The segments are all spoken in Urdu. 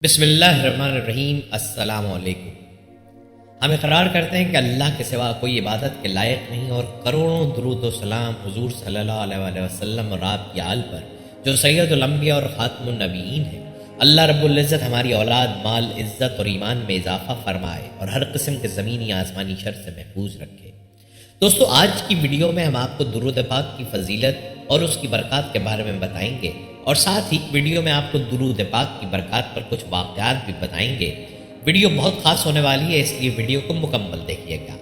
بسم اللہ الرحمن الرحیم۔ السلام علیکم۔ ہم اقرار کرتے ہیں کہ اللہ کے سوا کوئی عبادت کے لائق نہیں، اور کروڑوں درود و سلام حضور صلی اللہ علیہ وآلہ وسلم اور آپ کی آل پر جو سید الانبیاء اور خاتم النبیین ہیں۔ اللہ رب العزت ہماری اولاد، مال، عزت اور ایمان میں اضافہ فرمائے اور ہر قسم کے زمینی آسمانی شر سے محفوظ رکھے۔ دوستو، آج کی ویڈیو میں ہم آپ کو درود پاک کی فضیلت اور اس کی برکات کے بارے میں بتائیں گے، اور ساتھ ہی ویڈیو میں آپ کو درود پاک کی برکات پر کچھ واقعات بھی بتائیں گے۔ ویڈیو بہت خاص ہونے والی ہے، اس لیے ویڈیو کو مکمل دیکھیے گا۔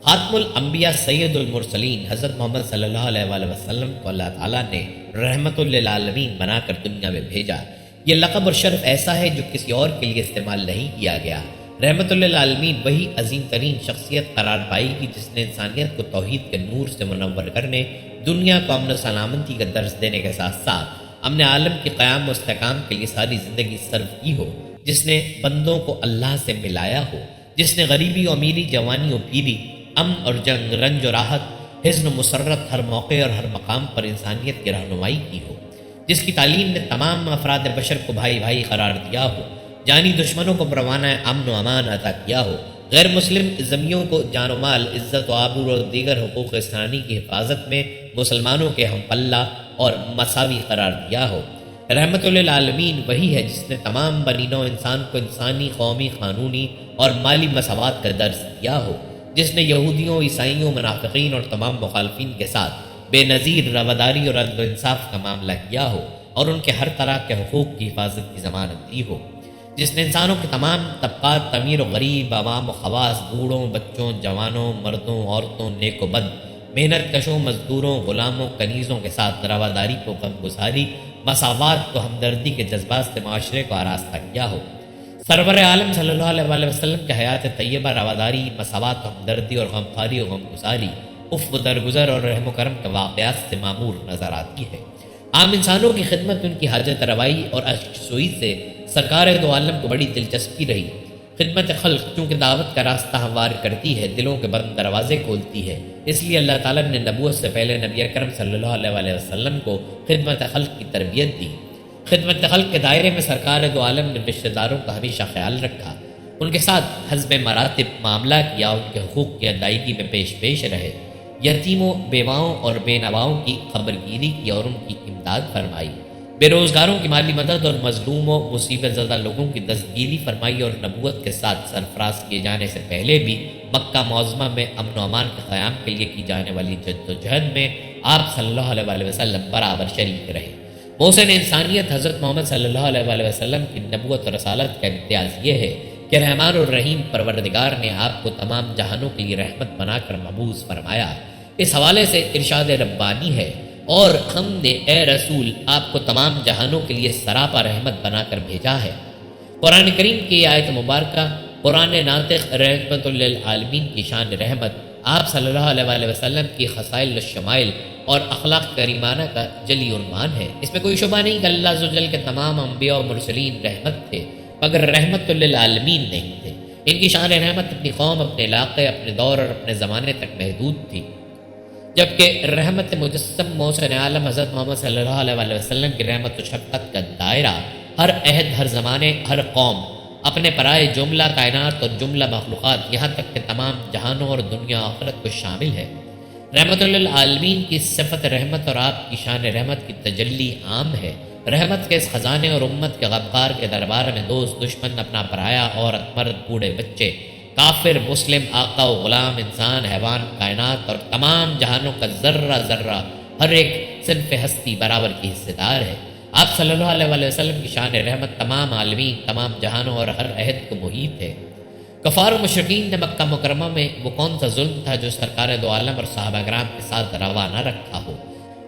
خاتم الانبیاء سید المرسلین حضرت محمد صلی اللہ علیہ وآلہ وسلم کو اللہ تعالیٰ نے رحمت للعالمین بنا کر دنیا میں بھیجا۔ یہ لقب اور شرف ایسا ہے جو کسی اور کے لیے استعمال نہیں کیا گیا۔ رحمت للعالمین وہی عظیم ترین شخصیت قرار پائے گی جس نے انسانیت کو توحید کے نور سے منور کرنے، دنیا کو امن و سلامتی کا درس دینے کے ساتھ ساتھ امن عالم کے قیام و استحکام کے لیے ساری زندگی صرف کی ہو، جس نے بندوں کو اللہ سے ملایا ہو، جس نے غریبی و امیری، جوانی و پیری، امن اور جنگ، رنج و راحت، حزن و مسرت، ہر موقع اور ہر مقام پر انسانیت کی رہنمائی کی ہو، جس کی تعلیم نے تمام افراد بشر کو بھائی بھائی قرار دیا ہو، جانی دشمنوں کو پروانہ امن و امان عطا کیا ہو، غیر مسلم ذمیوں کو جان و مال، عزت و آبرو اور دیگر حقوق انسانی کی حفاظت میں مسلمانوں کے ہم پلہ اور مساوی قرار دیا ہو۔ رحمت للعالمین وہی ہے جس نے تمام بنی نوع انسان کو انسانی، قومی، قانونی اور مالی مساوات کا درس دیا ہو، جس نے یہودیوں، عیسائیوں، منافقین اور تمام مخالفین کے ساتھ بے نظیر رواداری اور عدل و انصاف کا معاملہ کیا ہو اور ان کے ہر طرح کے حقوق کی حفاظت کی ضمانت دی ہو، جس نے انسانوں کے تمام طبقات، امیر و غریب، عوام و خواص، بوڑھوں، بچوں، جوانوں، مردوں، عورتوں، نیک و بد، محنت کشوں، مزدوروں، غلاموں، کنیزوں کے ساتھ رواداری کو غمگساری، مساوات کو ہمدردی کے جذبات سے معاشرے کو آراستہ کیا ہو۔ سرور عالم صلی اللہ علیہ وآلہ وسلم کے حیات طیبہ رواداری، مساوات و ہمدردی اور غمخواری و غمگساری، عفو و درگزر اور رحم و کرم کے واقعات سے معمور نظر آتی ہے۔ عام انسانوں کی خدمت، ان کی حاجت روائی اور اشکسوئی سے سرکار دو عالم کو بڑی دلچسپی رہی۔ خدمت خلق چونکہ دعوت کا راستہ ہموار کرتی ہے، دلوں کے بند دروازے کھولتی ہے، اس لیے اللہ تعالیٰ نے نبوت سے پہلے نبی اکرم صلی اللہ علیہ وآلہ وسلم کو خدمت خلق کی تربیت دی۔ خدمت خلق کے دائرے میں سرکار دو عالم نے رشتہ داروں کا ہمیشہ خیال رکھا، ان کے ساتھ حسب مراتب معاملہ کیا، ان کے حقوق کی ادائیگی میں پیش رہے، یتیموں، بیواؤں اور بے نواؤں کی خبرگیری کی اور ان کی امداد فرمائی، بے روزگاروں کی مالی مدد اور مظلوموں، مصیبت زدہ لوگوں کی دستگیری فرمائی، اور نبوت کے ساتھ سرفراز کیے جانے سے پہلے بھی مکہ معظمہ میں امن و امان کے قیام کے لیے کی جانے والی جد و جہد میں آپ صلی اللہ علیہ وآلہ وسلم برابر شریک رہے۔ محسن انسانیت حضرت محمد صلی اللہ علیہ وآلہ وسلم کی نبوت اور رسالت کا امتیاز یہ ہے کہ رحمان الرحیم پروردگار نے آپ کو تمام جہانوں کے لیے رحمت بنا کر مبعوث فرمایا۔ اس حوالے سے ارشاد ربانی ہے، اور ہم نے اے رسول آپ کو تمام جہانوں کے لیے سراپا رحمت بنا کر بھیجا ہے۔ قرآن کریم کی یہ آیت مبارکہ قرآن ناطق رحمت للعالمین کی شان رحمت، آپ صلی اللہ علیہ وآلہ وسلم کی خصائل و شمائل اور اخلاق کریمانہ کا جلی عنوان ہے۔ اس میں کوئی شبہ نہیں کہ اللہ عز و جل کے تمام انبیاء و مرسلین رحمت تھے، مگر رحمت للعالمین نہیں تھے۔ ان کی شان رحمت اپنی قوم، اپنے علاقے، اپنے دور اور اپنے زمانے تک محدود تھی، جبکہ رحمت مجسم محسن عالم حضرت محمد صلی اللہ علیہ وآلہ وسلم کی رحمت و شفقت کا دائرہ ہر عہد، ہر زمانے، ہر قوم، اپنے پرائے جملہ کائنات اور جملہ مخلوقات، یہاں تک کہ تمام جہانوں اور دنیا آخرت کو شامل ہے۔ رحمت للعالمین کی صفت رحمت اور آپ کی شان رحمت کی تجلی عام ہے۔ رحمت کے اس خزانے اور امت کے غمخوار کے دربار میں دوست، دشمن، اپنا پرایا، عورت، مرد، بوڑھے، بچے، کافر، مسلم، آقا و غلام، انسان، حیوان، کائنات اور تمام جہانوں کا ذرہ ذرہ، ہر ایک صنف ہستی برابر کی حصے دار ہے۔ آپ صلی اللہ علیہ وآلہ وسلم کی شان رحمت تمام عالمین، تمام جہانوں اور ہر عہد کو محیط ہے۔ کفار و مشرکین نے مکہ مکرمہ میں وہ کون سا ظلم تھا جو سرکار دو عالم اور صحابہ کرام کے ساتھ روا نہ رکھا ہو؟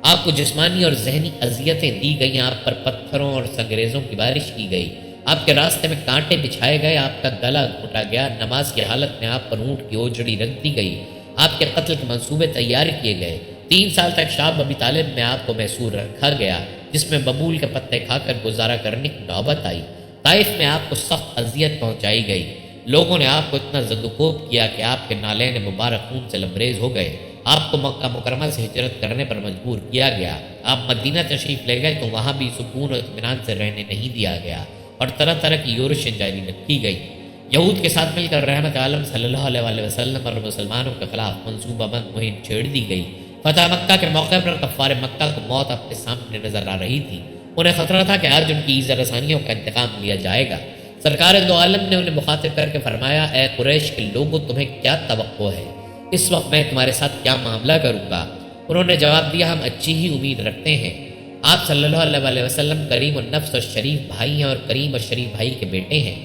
آپ کو جسمانی اور ذہنی اذیتیں دی گئیں، آپ پر پتھروں اور سنگریزوں کی بارش کی گئی، آپ کے راستے میں کانٹے بچھائے گئے، آپ کا گلا گھونٹا گیا، نماز کی حالت میں آپ پر اونٹ کی اوجڑی رکھ دی گئی، آپ کے قتل کے منصوبے تیار کیے گئے، 3 سال تک شاب ابی طالب میں آپ کو محصور رکھا گیا، جس میں ببول کے پتے کھا کر گزارا کرنے کی نوبت آئی، طائف میں آپ کو سخت اذیت پہنچائی گئی، لوگوں نے آپ کو اتنا زدوکوب کیا کہ آپ کے نالین مبارک خون سے لبریز ہو گئے، آپ کو مکہ مکرمہ سے ہجرت کرنے پر مجبور کیا گیا، آپ مدینہ تشریف لے گئے تو وہاں بھی سکون و اطمینان سے رہنے نہیں دیا گیا، اور طرح طرح کی یورشیں جاری رکھی گئی۔ یہود کے ساتھ مل کر رحمت عالم صلی اللہ علیہ وسلم اور مسلمانوں کے خلاف منصوبہ بند مہم چھیڑ دی گئی۔ فتح مکہ کے موقع پر کفار مکہ کو موت اپنے سامنے نظر آ رہی تھی۔ انہیں خطرہ تھا کہ آج ان کی ایذا رسانیوں کا انتقام لیا جائے گا۔ سرکار دو عالم نے انہیں مخاطب کر کے فرمایا، اے قریش کے لوگوں، تمہیں کیا توقع ہے؟ اس وقت میں تمہارے ساتھ کیا معاملہ کروں گا؟ انہوں نے جواب دیا، ہم اچھی ہی امید رکھتے ہیں۔ آپ صلی اللہ علیہ وسلم کریم النفس اور شریف بھائی ہیں اور کریم اور شریف بھائی کے بیٹے ہیں۔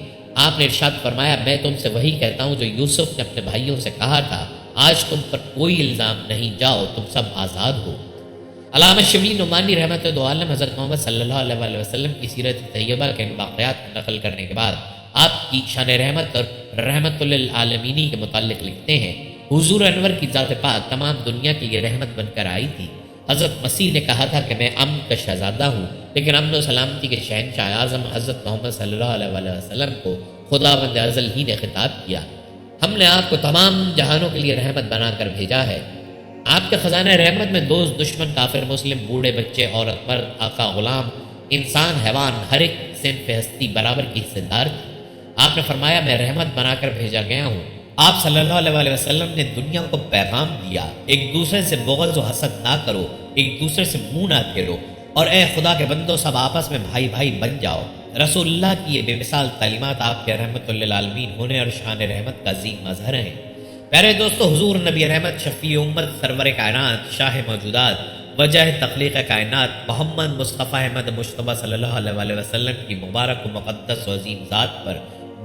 آپ نے ارشاد فرمایا، میں تم سے وہی کہتا ہوں جو یوسف نے اپنے بھائیوں سے کہا تھا، آج تم پر کوئی الزام نہیں، جاؤ تم سب آزاد ہو۔ علامہ شبلی نعمانی رحمت دو عالم حضرت محمد صلی اللہ علیہ وسلم کی سیرت طیبہ کے واقعات کو نقل کرنے کے بعد آپ کی شان رحمت اور رحمت للعالمینی کے متعلق لکھتے ہیں، حضور انور کی ذات پاک تمام دنیا کے لیے رحمت بن کر آئی تھی۔ حضرت مسیح نے کہا تھا کہ میں امن کا شہزادہ ہوں، لیکن امن و سلامتی کے شہنشاہ اعظم حضرت محمد صلی اللہ علیہ وسلم کو خداوند ازل ہی نے خطاب کیا، ہم نے آپ کو تمام جہانوں کے لیے رحمت بنا کر بھیجا ہے۔ آپ کے خزانہ رحمت میں دوست دشمن کافر مسلم بوڑھے بچے عورت مرد آقا غلام انسان حیوان ہر ایک صنف ہستی برابر کی حصے دار تھی۔ آپ نے فرمایا، میں رحمت بنا کر بھیجا گیا ہوں۔ آپ صلی اللہ علیہ وسلم نے دنیا کو پیغام دیا، ایک دوسرے سے بغض و حسد نہ کرو، ایک دوسرے سے منہ نہ پھیرو، اور اے خدا کے بندو سب آپس میں بھائی بھائی بن جاؤ۔ رسول اللہ کی یہ بے مثال تعلیمات آپ کے رحمت للعالمین ہونے اور شان رحمت کا عظیم مظہر ہیں۔ پیارے دوستو، حضور نبی رحمت شفیع امت سرور کائنات شاہ موجودات وجہ تخلیق کائنات محمد مصطفیٰ احمد مجتبیٰ صلی اللہ علیہ وسلم کی مبارک و مقدس و عظیم ذات پر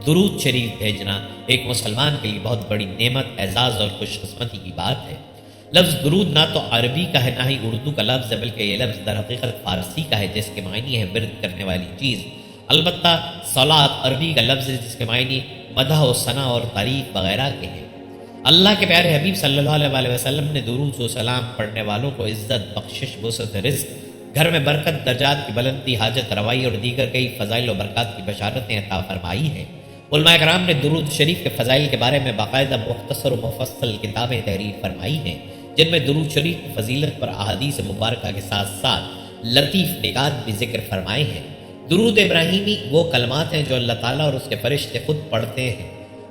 درود شریف بھیجنا ایک مسلمان کے لیے بہت بڑی نعمت، اعزاز اور خوش قسمتی کی بات ہے۔ لفظ درود نہ تو عربی کا ہے نہ ہی اردو کا لفظ ہے، بلکہ یہ لفظ در حقیقت فارسی کا ہے جس کے معنی ہے ورد کرنے والی چیز۔ البتہ صلاۃ عربی کا لفظ ہے جس کے معنی مدح و ثنا اور تعریف وغیرہ کے ہیں۔ اللہ کے پیارے حبیب صلی اللہ علیہ وسلم نے درود و سلام پڑھنے والوں کو عزت، بخشش، وسعت رزق، گھر میں برکت، درجات کی بلندی، حاجت روائی اور دیگر کئی فضائل و برکات کی بشارتیں عطا فرمائی ہیں۔ علماء کرام نے درود شریف کے فضائل کے بارے میں باقاعدہ مختصر و مفصل کتابیں تحریر فرمائی ہیں، جن میں درود شریف کی فضیلت پر احادیث مبارکہ کے ساتھ ساتھ لطیف نکات بھی ذکر فرمائے ہیں۔ درود ابراہیمی وہ کلمات ہیں جو اللہ تعالیٰ اور اس کے فرشتے خود پڑھتے ہیں۔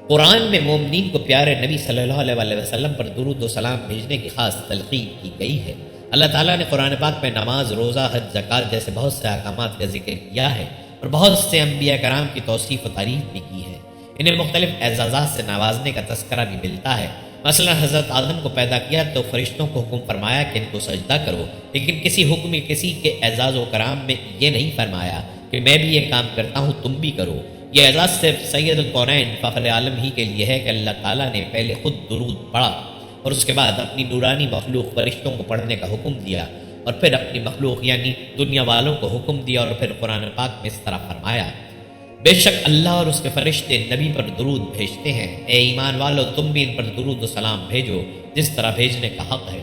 قرآن میں مومنین کو پیارے نبی صلی اللہ علیہ وسلم پر درود و سلام بھیجنے کی خاص تلقین کی گئی ہے۔ اللہ تعالیٰ نے قرآن پاک میں نماز، روزہ، حج، زکوٰۃ جیسے بہت سے احکامات کا ذکر کیا ہے اور بہت سے انبیاء کرام کی توصیف و تعریف بھی کی ہے۔ انہیں مختلف اعزازات سے نوازنے کا تذکرہ بھی ملتا ہے۔ مثلا حضرت آدم کو پیدا کیا تو فرشتوں کو حکم فرمایا کہ ان کو سجدہ کرو، لیکن کسی حکم کسی کے اعزاز و کرام میں یہ نہیں فرمایا کہ میں بھی یہ کام کرتا ہوں تم بھی کرو۔ یہ اعزاز صرف سید الکونین فخر عالم ہی کے لیے ہے کہ اللہ تعالیٰ نے پہلے خود درود پڑھا اور اس کے بعد اپنی نورانی مخلوق فرشتوں کو پڑھنے کا حکم دیا، اور پھر اپنی مخلوق یعنی دنیا والوں کو حکم دیا، اور پھر قرآن پاک میں اس طرح فرمایا، بے شک اللہ اور اس کے فرشتے نبی پر درود بھیجتے ہیں، اے ایمان والو تم بھی ان پر درود و سلام بھیجو جس طرح بھیجنے کا حق ہے۔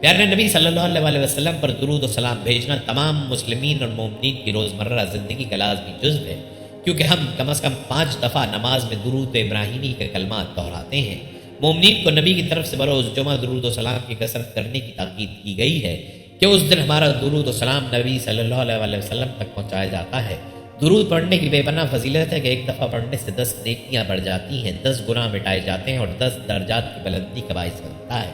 پیارے نبی صلی اللہ علیہ وسلم پر درود و سلام بھیجنا تمام مسلمین اور مومنین کی روزمرہ زندگی کا لازمی جزو ہے، کیونکہ ہم کم از کم 5 دفعہ نماز میں درود ابراہیمی کے کلمات دہراتے ہیں۔ مومنین کو نبی کی طرف سے بروز جمعہ درود و سلام کی کثرت کرنے کی تاکید کی گئی ہے کہ اس دن ہمارا درود و سلام نبی صلی اللہ علیہ وسلم تک پہنچایا جاتا ہے۔ درود پڑھنے کی بے پناہ فضیلت ہے کہ ایک دفعہ پڑھنے سے 10 نیکیاں بڑھ جاتی ہیں، 10 گناہ مٹائے جاتے ہیں اور 10 درجات کی بلندی کا باعث بنتا ہے۔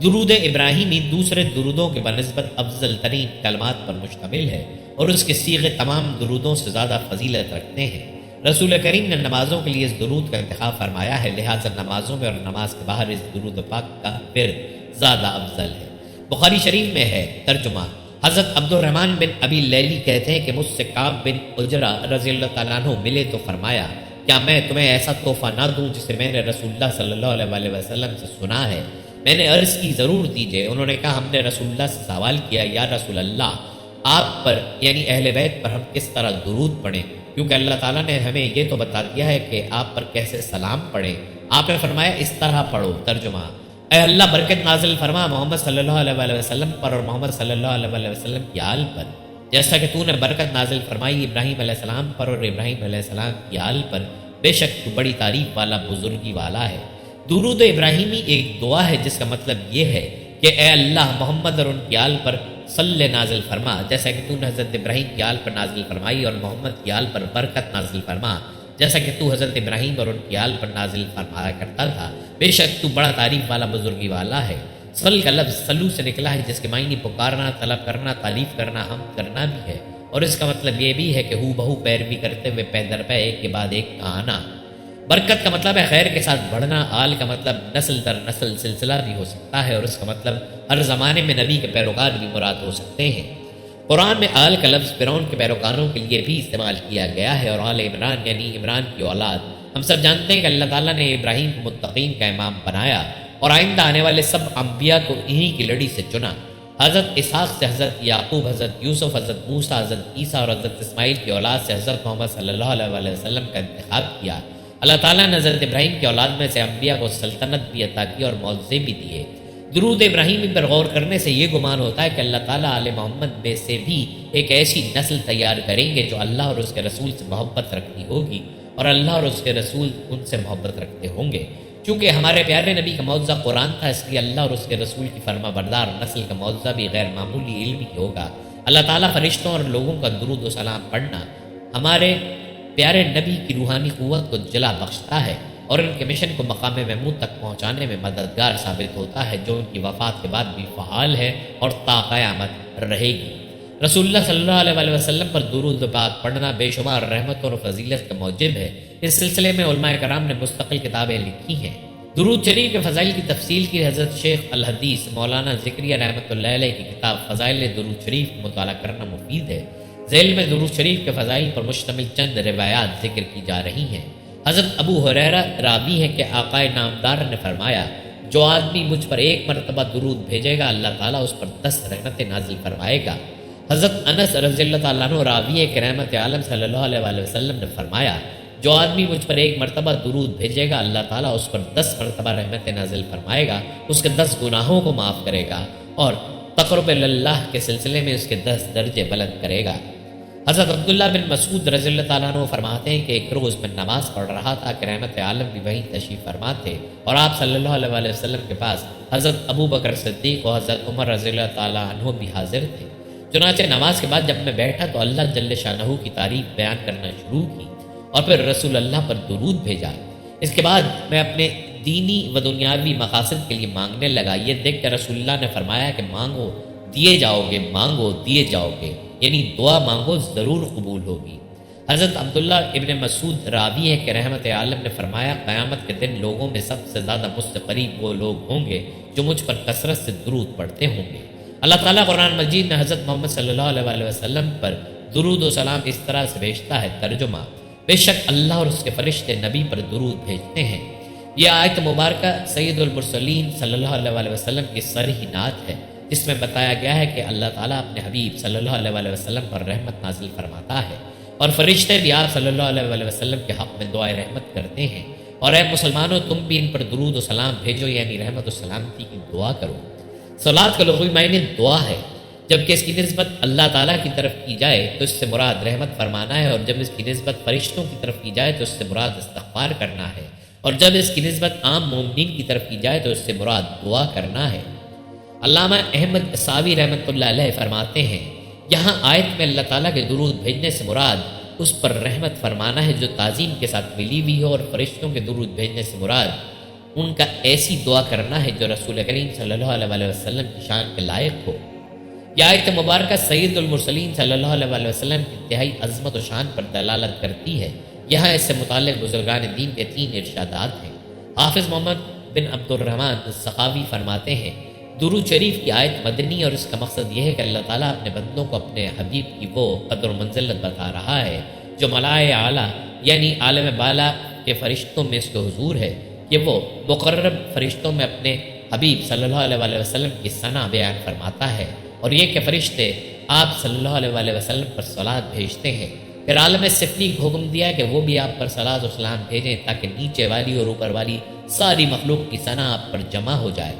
درود ابراہیمی دوسرے درودوں کے بنسبت افضل ترین کلمات پر مشتمل ہے اور اس کے صیغے تمام درودوں سے زیادہ فضیلت رکھتے ہیں۔ رسول کریم نے نمازوں کے لیے اس درود کا انتخاب فرمایا ہے، لہٰذا نمازوں میں اور نماز کے باہر اس درود پاک کا ورد زیادہ افضل ہے۔ بخاری شریف میں ہے، ترجمہ حضرت عبد الرحمن بن ابی لیلی کہتے ہیں کہ مجھ سے کعب بن عجرہ رضی اللہ تعالیٰ عنہ ملے تو فرمایا، کیا میں تمہیں ایسا تحفہ نہ دوں جسے میں نے رسول اللہ صلی اللہ علیہ وسلم سے سنا ہے؟ میں نے عرض کی ضرور دیجئے۔ انہوں نے کہا، ہم نے رسول اللہ سے سوال کیا، یا رسول اللہ آپ پر یعنی اہل بیت پر ہم کس طرح درود پڑھیں، کیونکہ اللہ تعالیٰ نے ہمیں یہ تو بتا دیا ہے کہ آپ پر کیسے سلام پڑھیں۔ آپ نے فرمایا اس طرح پڑھو، ترجمہ اے اللہ برکت نازل فرما محمد صلی اللہ علیہ وسلم پر اور محمد صلی اللہ علیہ وسلم کی آل پر، جیسا کہ تو نے برکت نازل فرمائی ابراہیم علیہ السلام پر اور ابراہیم علیہ السلام کی آل پر، بے شک تو بڑی تعریف والا بزرگی والا ہے۔ درود ابراہیمی ایک دعا ہے جس کا مطلب یہ ہے کہ اے اللہ محمد اور ان کی آل پر صلی نازل فرما، جیسا کہ تو نے حضرت ابراہیم کی آل پر نازل فرمائی، اور محمد کی آل پر برکت نازل فرما، جیسا کہ تو حضرت ابراہیم اور ان کی آل پر نازل فرمایا کرتا تھا۔ بے شک تو بڑا تعریف والا، بزرگی والا ہے۔ صل کا لفظ سلو سے نکلا ہے، جس کے معنی پکارنا، طلب کرنا، تعریف کرنا، حمد کرنا بھی ہے، اور اس کا مطلب یہ بھی ہے کہ ہو بہو پیروی کرتے ہوئے پے در پے ایک کے بعد ایک کا آنا۔ برکت کا مطلب ہے خیر کے ساتھ بڑھنا، آل کا مطلب نسل در نسل سلسلہ بھی ہو سکتا ہے، اور اس کا مطلب ہر زمانے میں نبی کے پیروکار بھی مراد ہو سکتے ہیں۔ قرآن میں آل کا لفظ فرعون کے پیروکاروں کے لیے بھی استعمال کیا گیا ہے، اور آل عمران یعنی عمران کی اولاد۔ ہم سب جانتے ہیں کہ اللہ تعالیٰ نے ابراہیم کو متقین کا امام بنایا، اور آئندہ آنے والے سب انبیاء کو انہی کی لڑی سے چنا۔ حضرت اسحاق سے حضرت یعقوب، حضرت یوسف، حضرت موسیٰ، حضرت عیسیٰ اور حضرت اسماعیل کی اولاد سے حضرت محمد صلی اللہ علیہ وسلم کا انتخاب کیا۔ اللہ تعالیٰ نے حضرت ابراہیم کی اولاد میں سے انبیاء کو سلطنت بھی عطا کی اور معجزے بھی دیے۔ درود ابراہیمی پر غور کرنے سے یہ گمان ہوتا ہے کہ اللہ تعالیٰ آل محمد میں سے بھی ایک ایسی نسل تیار کریں گے جو اللہ اور اس کے رسول سے محبت رکھتی ہوگی، اور اللہ اور اس کے رسول ان سے محبت رکھتے ہوں گے۔ چونکہ ہمارے پیارے نبی کا معجزہ قرآن تھا، اس لیے اللہ اور اس کے رسول کی فرما بردار نسل کا معجزہ بھی غیر معمولی علمی ہوگا۔ اللہ تعالیٰ فرشتوں اور لوگوں کا درود و سلام پڑھنا ہمارے پیارے نبی کی روحانی قوت کو جلا بخشتا ہے، اور ان کے مشن کو مقام محمود تک پہنچانے میں مددگار ثابت ہوتا ہے، جو ان کی وفات کے بعد بھی فعال ہے اور تا قیامت رہے گی۔ رسول اللہ صلی اللہ علیہ وسلم پر درود و پاک پڑھنا بے شمار رحمت اور فضیلت کا موجب ہے۔ اس سلسلے میں علماء کرام نے مستقل کتابیں لکھی ہیں۔ درود شریف کے فضائل کی تفصیل کی حضرت شیخ الحدیث مولانا ذکریہ رحمۃ اللہ علیہ کی کتاب فضائل درود شریف کا مطالعہ کرنا مفید ہے۔ ذیل میں درود شریف کے فضائل پر مشتمل چند روایات ذکر کی جا رہی ہیں۔ حضرت ابو ہریرہ راوی ہے کہ آقا نامدار نے فرمایا، جو آدمی مجھ پر ایک مرتبہ درود بھیجے گا، اللہ تعالیٰ اس پر 10 رحمتیں نازل فرمائے گا۔ حضرت انس رضی اللہ تعالیٰ عنہ راوی ہے کہ رحمت عالم صلی اللہ علیہ وسلم نے فرمایا، جو آدمی مجھ پر ایک مرتبہ درود بھیجے گا، اللہ تعالیٰ اس پر 10 مرتبہ رحمتیں نازل فرمائے گا، اس کے 10 گناہوں کو معاف کرے گا، اور تقرب اللہ کے سلسلے میں اس کے 10 درجے بلند کرے گا۔ حضرت عبداللہ بن مسعود رضی اللہ تعالیٰ عنہ فرماتے ہیں کہ ایک روز میں نماز پڑھ رہا تھا کہ رحمت عالم بھی وہیں تشریف فرما تھے، اور آپ صلی اللہ علیہ وسلم کے پاس حضرت ابو بکر صدیق اور حضرت عمر رضی اللہ تعالیٰ عنہ بھی حاضر تھے۔ چنانچہ نماز کے بعد جب میں بیٹھا تو اللہ جل شانہ کی تعریف بیان کرنا شروع کی، اور پھر رسول اللہ پر درود بھیجا۔ اس کے بعد میں اپنے دینی و دنیاوی مقاصد کے لیے مانگنے لگا۔ یہ دیکھ کر رسول اللہ نے فرمایا کہ مانگو دیے جاؤ گے، مانگو دیے جاؤ گے، یعنی دعا مانگو ضرور قبول ہوگی۔ حضرت عبداللہ ابن مسعود راوی ہے کہ رحمت عالم نے فرمایا، قیامت کے دن لوگوں میں سب سے زیادہ مجھ سے قریب وہ لوگ ہوں گے جو مجھ پر کثرت سے درود پڑھتے ہوں گے۔ اللہ تعالیٰ قرآن مجید میں حضرت محمد صلی اللہ علیہ وسلم پر درود و سلام اس طرح سے بھیجتا ہے۔ ترجمہ: بے شک اللہ اور اس کے فرشتے نبی پر درود بھیجتے ہیں۔ یہ آیت مبارکہ سید المرسلین صلی اللہ علیہ وسلم کی صریح نعت ہے، جس میں بتایا گیا ہے کہ اللہ تعالیٰ اپنے حبیب صلی اللہ علیہ وسلم پر رحمت نازل فرماتا ہے، اور فرشتے بھی آپ صلی اللہ علیہ وسلم کے حق میں دعائے رحمت کرتے ہیں۔ اور اے مسلمانوں، تم بھی ان پر درود و سلام بھیجو، یعنی رحمت و سلامتی کی دعا کرو۔ صلاۃ کا لغوی معنی دعا ہے، جبکہ اس کی نسبت اللہ تعالیٰ کی طرف کی جائے تو اس سے مراد رحمت فرمانا ہے، اور جب اس کی نسبت فرشتوں کی طرف کی جائے تو اس سے مراد استغفار کرنا ہے، اور جب اس کی نسبت عام مومنین کی طرف کی جائے تو اس سے مراد دعا کرنا ہے۔ علامہ احمد ساوی رحمۃ اللہ علیہ فرماتے ہیں، یہاں آیت میں اللہ تعالیٰ کے درود بھیجنے سے مراد اس پر رحمت فرمانا ہے جو تعظیم کے ساتھ ملی ہوئی ہو، اور فرشتوں کے درود بھیجنے سے مراد ان کا ایسی دعا کرنا ہے جو رسول کریم صلی اللہ علیہ وسلم کی شان کے لائق ہو۔ یہ آیت مبارکہ سید المرسلین صلی اللہ علیہ وسلم کی انتہائی عظمت و شان پر دلالت کرتی ہے۔ یہاں اس سے متعلق بزرگان دین کے 3 ارشادات ہیں۔ حافظ محمد بن عبد الرحمن سخاوی فرماتے ہیں، درود شریف کی آیت مدنی، اور اس کا مقصد یہ ہے کہ اللہ تعالیٰ اپنے بندوں کو اپنے حبیب کی وہ قدر و منزلت بتا رہا ہے جو ملائے اعلیٰ یعنی عالم بالا کے فرشتوں میں اس کے حضور ہے، کہ وہ مقرب فرشتوں میں اپنے حبیب صلی اللہ علیہ وسلم کی ثنا بیان فرماتا ہے، اور یہ کہ فرشتے آپ صلی اللہ علیہ وسلم پر صلوات بھیجتے ہیں۔ پھر عالم سفلی کو حکم دیا کہ وہ بھی آپ پر صلوات و سلام بھیجیں تاکہ نیچے والی اور اوپر والی ساری مخلوق کی ثنا آپ پر جمع ہو جائے۔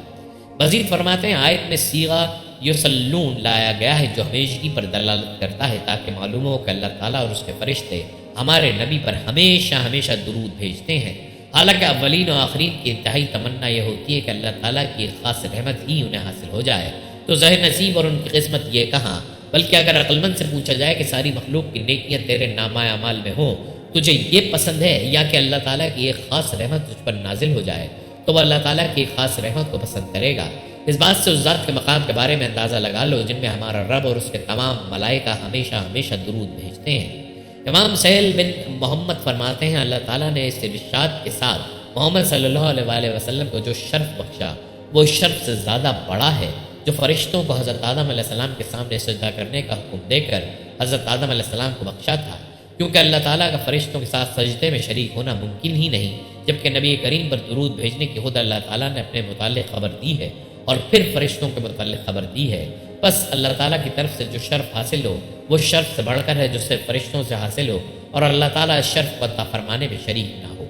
مزید فرماتے ہیں، آیت میں صیغہ یصلون لایا گیا ہے جو ہمیشگی پر دلالت کرتا ہے تاکہ معلوم ہو کہ اللہ تعالیٰ اور اس کے فرشتے ہمارے نبی پر ہمیشہ ہمیشہ درود بھیجتے ہیں۔ حالانکہ اولین و آخرین کی انتہائی تمنا یہ ہوتی ہے کہ اللہ تعالیٰ کی خاص رحمت ہی انہیں حاصل ہو جائے، تو ظاہر نصیب اور ان کی قسمت یہ کہاں، بلکہ اگر عقلمند سے پوچھا جائے کہ ساری مخلوق کی نیکیاں تیرے نامہ اعمال میں ہوں، تجھے یہ پسند ہے یا کہ اللہ تعالیٰ کی ایک خاص رحمت تجھ پر نازل ہو جائے، تو وہ اللہ تعالیٰ کی ایک خاص رحمت کو پسند کرے گا۔ اس بات سے اس ذات کے مقام کے بارے میں اندازہ لگا لو جن میں ہمارا رب اور اس کے تمام ملائکہ ہمیشہ ہمیشہ درود بھیجتے ہیں۔ امام سہیل بن محمد فرماتے ہیں اللہ تعالیٰ نے اس ارشاد کے ساتھ محمد صلی اللہ علیہ وآلہ وسلم کو جو شرف بخشا وہ اس شرف سے زیادہ بڑا ہے جو فرشتوں کو حضرت آدم علیہ السلام کے سامنے سجدہ کرنے کا حکم دے کر حضرت آدم علیہ السلام کو بخشا تھا، کیونکہ اللہ تعالیٰ کا فرشتوں کے ساتھ سجدے میں شریک ہونا ممکن ہی نہیں، جبکہ نبی کریم پر درود بھیجنے کی خود اللہ تعالیٰ نے اپنے متعلق خبر دی ہے اور پھر فرشتوں کے متعلق خبر دی ہے۔ بس اللہ تعالیٰ کی طرف سے جو شرف حاصل ہو وہ شرف سے بڑھ کر ہے جو صرف فرشتوں سے حاصل ہو، اور اللہ تعالیٰ اس شرف کو عطا فرمانے میں شریک نہ ہو۔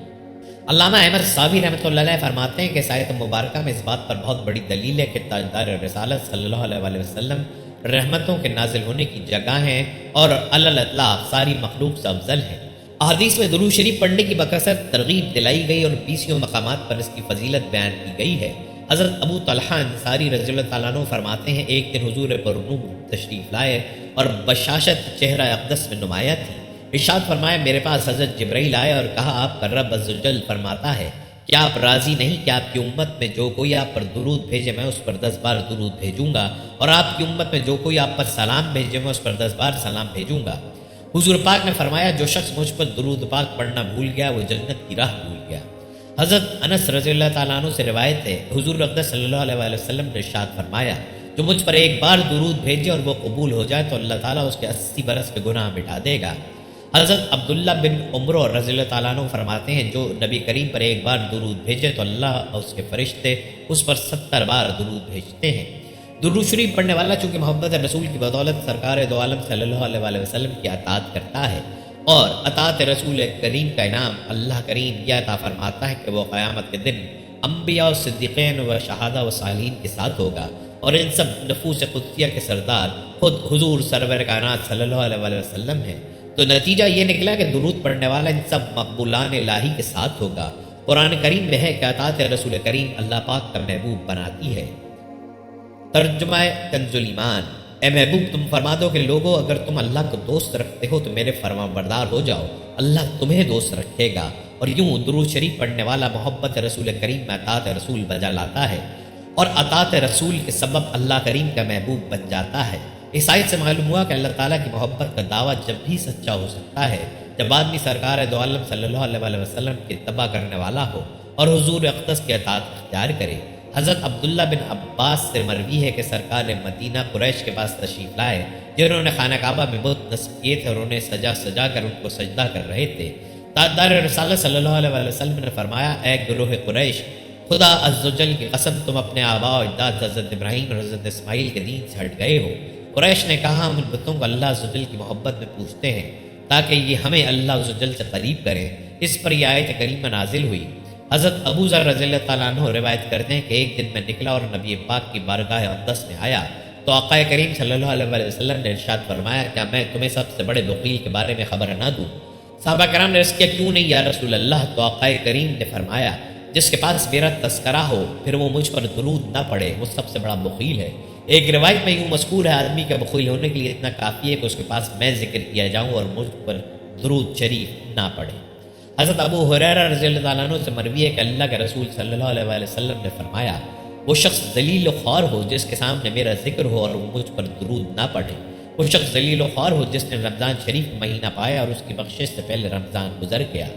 علامہ احمد صابی رحمۃ اللہ علیہ فرماتے ہیں کہ اس آیت مبارکہ میں اس بات پر بہت بڑی دلیل ہے کہ تاجدار رسالت صلی اللہ علیہ وآلہ وسلم رحمتوں کے نازل ہونے کی جگہ ہیں اور الاطلاق ساری مخلوق سے افضل ہیں۔ احادیث میں درود شریف پڑھنے کی بکثرت ترغیب دلائی گئی اور 20 مقامات پر اس کی فضیلت بیان کی گئی ہے۔ حضرت ابو طلحہ انصاری رضی اللہ تعالیٰ عنہ فرماتے ہیں ایک دن حضور پر نور تشریف لائے اور بشاشت چہرہ اقدس میں نمایاں تھی۔ ارشاد فرمایا میرے پاس حضرت جبرائیل آئے اور کہا آپ کا رب عز و جل فرماتا ہے کیا آپ راضی نہیں کہ آپ کی امت میں جو کوئی آپ پر درود بھیجے میں اس پر 10 بار درود بھیجوں گا، اور آپ کی امت میں جو کوئی آپ پر سلام بھیجے میں اس پر 10 بار سلام بھیجوں گا۔ حضور پاک نے فرمایا جو شخص مجھ پر درود پاک پڑھنا بھول گیا وہ جنت کی راہ بھول گیا۔ حضرت انس رضی اللہ تعالیٰ عنہ سے روایت ہے حضور اقدس صلی اللہ علیہ وآلہ وسلم نے ارشاد فرمایا جو مجھ پر ایک بار درود بھیجے اور وہ قبول ہو جائے تو اللہ تعالیٰ اس کے 80 برس کے گناہ مٹا دے گا۔ حضرت عبداللہ بن عمر رضی اللہ تعالیٰ عنہ فرماتے ہیں جو نبی کریم پر ایک بار درود بھیجے تو اللہ اور اس کے فرشتے اس پر 70 بار درود بھیجتے ہیں۔ درود شریف پڑھنے والا چونکہ محبت رسول کی بدولت سرکار دو عالم صلی اللہ علیہ وآلہ وسلم کی اطاعت کرتا ہے، اور اطاعت رسول کریم کا انعام اللہ کریم یہ عطا فرماتا ہے کہ وہ قیامت کے دن انبیاء و صدیقین و شہادہ و صالحین کے ساتھ ہوگا، اور ان سب نفوس قدسیہ کے سردار خود حضور سرور کائنات صلی اللہ علیہ وآلہ وسلم ہیں۔ تو نتیجہ یہ نکلا کہ درود پڑھنے والا ان سب مقبولان الہی کے ساتھ ہوگا۔ قرآن کریم میں ہے کہ اطاعت رسول کریم اللہ پاک کا محبوب بناتی ہے۔ ترجمہ کنز ایمان، اے محبوب تم فرما دو کہ لوگوں اگر تم اللہ کو دوست رکھتے ہو تو میرے فرما بردار ہو جاؤ، اللہ تمہیں دوست رکھے گا۔ اور یوں درود شریف پڑھنے والا محبت رسول کریم میں اطاعت رسول بجا لاتا ہے، اور اطاعت رسول کے سبب اللہ کریم کا محبوب بن جاتا ہے۔ اس آیت سے معلوم ہوا کہ اللہ تعالیٰ کی محبت کا دعویٰ جب بھی سچا ہو سکتا ہے جب آدمی سرکار دو عالم صلی اللہ علیہ وآلہ وسلم کی اتباع کرنے والا ہو اور حضور اقدس کی اطاعت اختیار کرے۔ حضرت عبداللہ بن عباس سے مروی ہے کہ سرکار مدینہ قریش کے پاس تشریف لائے جنہوں نے خانہ کعبہ میں بت نصب کیے تھے اور انہیں سجا سجا کر ان کو سجدہ کر رہے تھے۔ تاجدار رسالت صلی اللہ علیہ وآلہ وسلم نے فرمایا اے گروہ قریش، خدا عز و جل کی قسم تم اپنے آباء و اجداد حضرت ابراہیم اور حضرت اسماعیل کے دین سے ہٹ گئے ہو۔ قریش نے کہا ہم ان بتوں کو اللہ عز و جل کی محبت میں پوچھتے ہیں تاکہ یہ ہمیں اللہ عز و جل سے قریب کریں۔ اس پر یہ آیت کریمہ نازل ہوئی۔ حضرت ابو ذر رضی اللہ تعالیٰ عنہ روایت کرتے ہیں کہ ایک دن میں نکلا اور نبی پاک کی بارگاہ اقدس میں آیا تو آقا کریم صلی اللہ علیہ وآلہ وسلم نے ارشاد فرمایا کیا میں تمہیں سب سے بڑے بخیل کے بارے میں خبر نہ دوں؟ صحابہ کرام نے عرض کیا کیوں نہیں یا رسول اللہ؟ تو آقا کریم نے فرمایا جس کے پاس میرا تذکرہ ہو پھر وہ مجھ پر درود نہ پڑے وہ سب سے بڑا بخیل ہے۔ ایک روایت میں یوں مذکور ہے آدمی کا بخیل ہونے کے لیے اتنا کافی ہے کہ اس کے پاس میں ذکر کیا جاؤں اور مجھ پر درود شریف نہ پڑے۔ حضرت ابو ہریرہ رضی اللہ تعالیٰ عنہ سے مروی ہے کہ اللہ کے رسول صلی اللہ علیہ وآلہ وسلم نے فرمایا وہ شخص ذلیل و خوار ہو جس کے سامنے میرا ذکر ہو اور وہ مجھ پر درود نہ پڑھے۔ وہ شخص ذلیل و خوار ہو جس نے رمضان شریف مہینہ پایا اور اس کی بخشش سے پہلے رمضان گزر گیا۔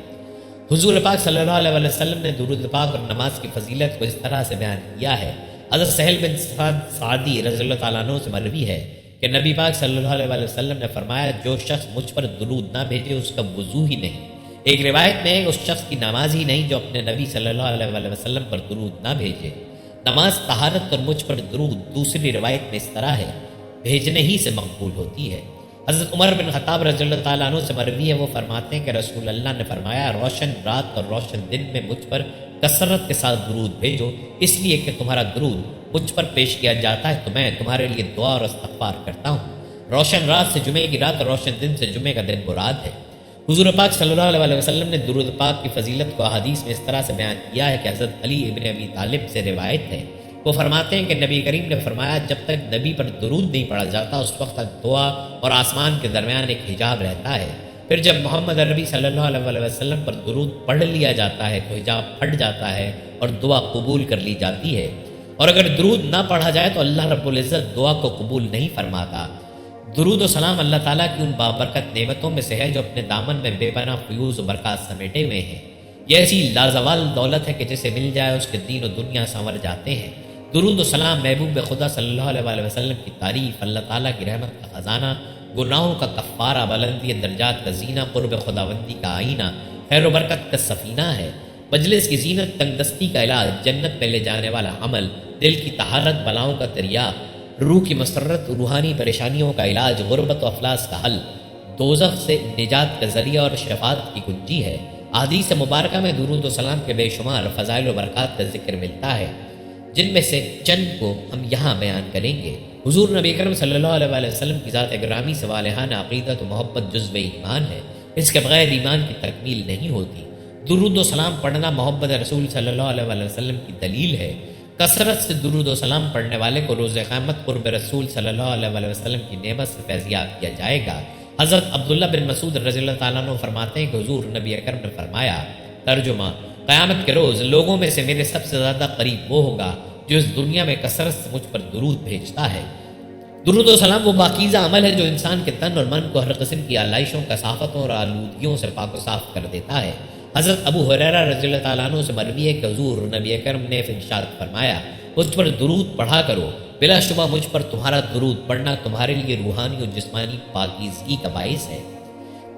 حضور پاک صلی اللہ علیہ وآلہ وسلم نے درود پاک اور نماز کی فضیلت کو اس طرح سے بیان کیا ہے۔ حضرت سہل بن سعد سعدی رضی اللہ تعالیٰ عنہ سے مروی ہے کہ نبی پاک صلی اللہ علیہ وآلہ وسلم نے فرمایا جو شخص مجھ پر درود نہ بھیجے اس کا وضو ہی نہیں۔ ایک روایت میں اس شخص کی نماز ہی نہیں جو اپنے نبی صلی اللہ علیہ وآلہ وسلم پر درود نہ بھیجے۔ نماز طہارت اور مجھ پر درود دوسری روایت میں اس طرح ہے بھیجنے ہی سے مقبول ہوتی ہے۔ حضرت عمر بن خطاب رضی اللہ تعالیٰ عنہ سے مروی ہے وہ فرماتے ہیں کہ رسول اللہ نے فرمایا روشن رات اور روشن دن میں مجھ پر کثرت کے ساتھ درود بھیجو اس لیے کہ تمہارا درود مجھ پر پیش کیا جاتا ہے تو میں تمہارے لیے دعا اور استغفار کرتا ہوں۔ روشن رات سے جمعے کی رات اور روشن دن سے جمعے کا دن مراد ہے۔ حضور پاک صلی اللہ علیہ وسلم نے درود پاک کی فضیلت کو احادیث میں اس طرح سے بیان کیا ہے کہ حضرت علی ابن ابی طالب سے روایت ہے وہ فرماتے ہیں کہ نبی کریم نے فرمایا جب تک نبی پر درود نہیں پڑھا جاتا اس وقت تک دعا اور آسمان کے درمیان ایک حجاب رہتا ہے، پھر جب محمد عربی صلی اللہ علیہ وسلم پر درود پڑھ لیا جاتا ہے تو حجاب پھٹ جاتا ہے اور دعا قبول کر لی جاتی ہے، اور اگر درود نہ پڑھا جائے تو اللہ رب العزت دعا کو قبول نہیں فرماتا۔ درود و سلام اللہ تعالیٰ کی ان بابرکت نعمتوں میں سے ہے جو اپنے دامن میں بے پناہ فیوز و برکات سمیٹے ہوئے ہیں۔ یہ ایسی لازوال دولت ہے کہ جسے مل جائے اس کے دین و دنیا سنور جاتے ہیں۔ درود و سلام محبوب خدا صلی اللہ علیہ وسلم کی تعریف، اللہ تعالیٰ کی رحمت کا خزانہ، گناہوں کا کفارہ، بلندی درجات کا زینہ، قرب خداوندی کا آئینہ، خیر و برکت کا سفینہ ہے۔ مجلس کی زینت، تنگ دستی کا علاج، جنت میں لے جانے والا عمل، دل کی طہارت، بلاؤں کا تریاق، روح کی مسرت، روحانی پریشانیوں کا علاج، غربت و افلاس کا حل، دوزخ سے نجات کا ذریعہ اور شفاعت کی کنجی ہے۔ احادیث مبارکہ میں درود و سلام کے بے شمار فضائل و برکات کا ذکر ملتا ہے، جن میں سے چند کو ہم یہاں بیان کریں گے۔ حضور نبی کرم صلی اللہ علیہ وسلم کی ذات گرامی سے والہانہ عقیدت و محبت جزو ایمان ہے، اس کے بغیر ایمان کی تکمیل نہیں ہوتی۔ درود و سلام پڑھنا محبت رسول صلی اللہ علیہ وسلم کی دلیل ہے۔ کثرت سے درود و سلام پڑھنے والے کو روز قیامت قرب رسول صلی اللہ علیہ وسلم کی نعمت سے فیضیاب کیا جائے گا۔ حضرت عبداللہ بن مسعود رضی اللہ تعالیٰ عنہ فرماتے ہیں کہ حضور نبی اکرم نے فرمایا، ترجمہ: قیامت کے روز لوگوں میں سے میرے سب سے زیادہ قریب وہ ہوگا جو اس دنیا میں کثرت سے مجھ پر درود بھیجتا ہے۔ درود و سلام وہ پاکیزہ عمل ہے جو انسان کے تن اور من کو ہر قسم کی آلائشوں، کثافتوں اور آلودگیوں سے پاک و صاف کر دیتا ہے۔ حضرت ابو ہریرہ رضی اللہ تعالیٰ عنہ سے مروی ہے کہ حضور نبی اکرم نے ارشاد فرمایا، مجھ پر درود پڑھا کرو، بلا شبہ مجھ پر تمہارا درود پڑھنا تمہارے لیے روحانی اور جسمانی پاکیزگی کا باعث ہے۔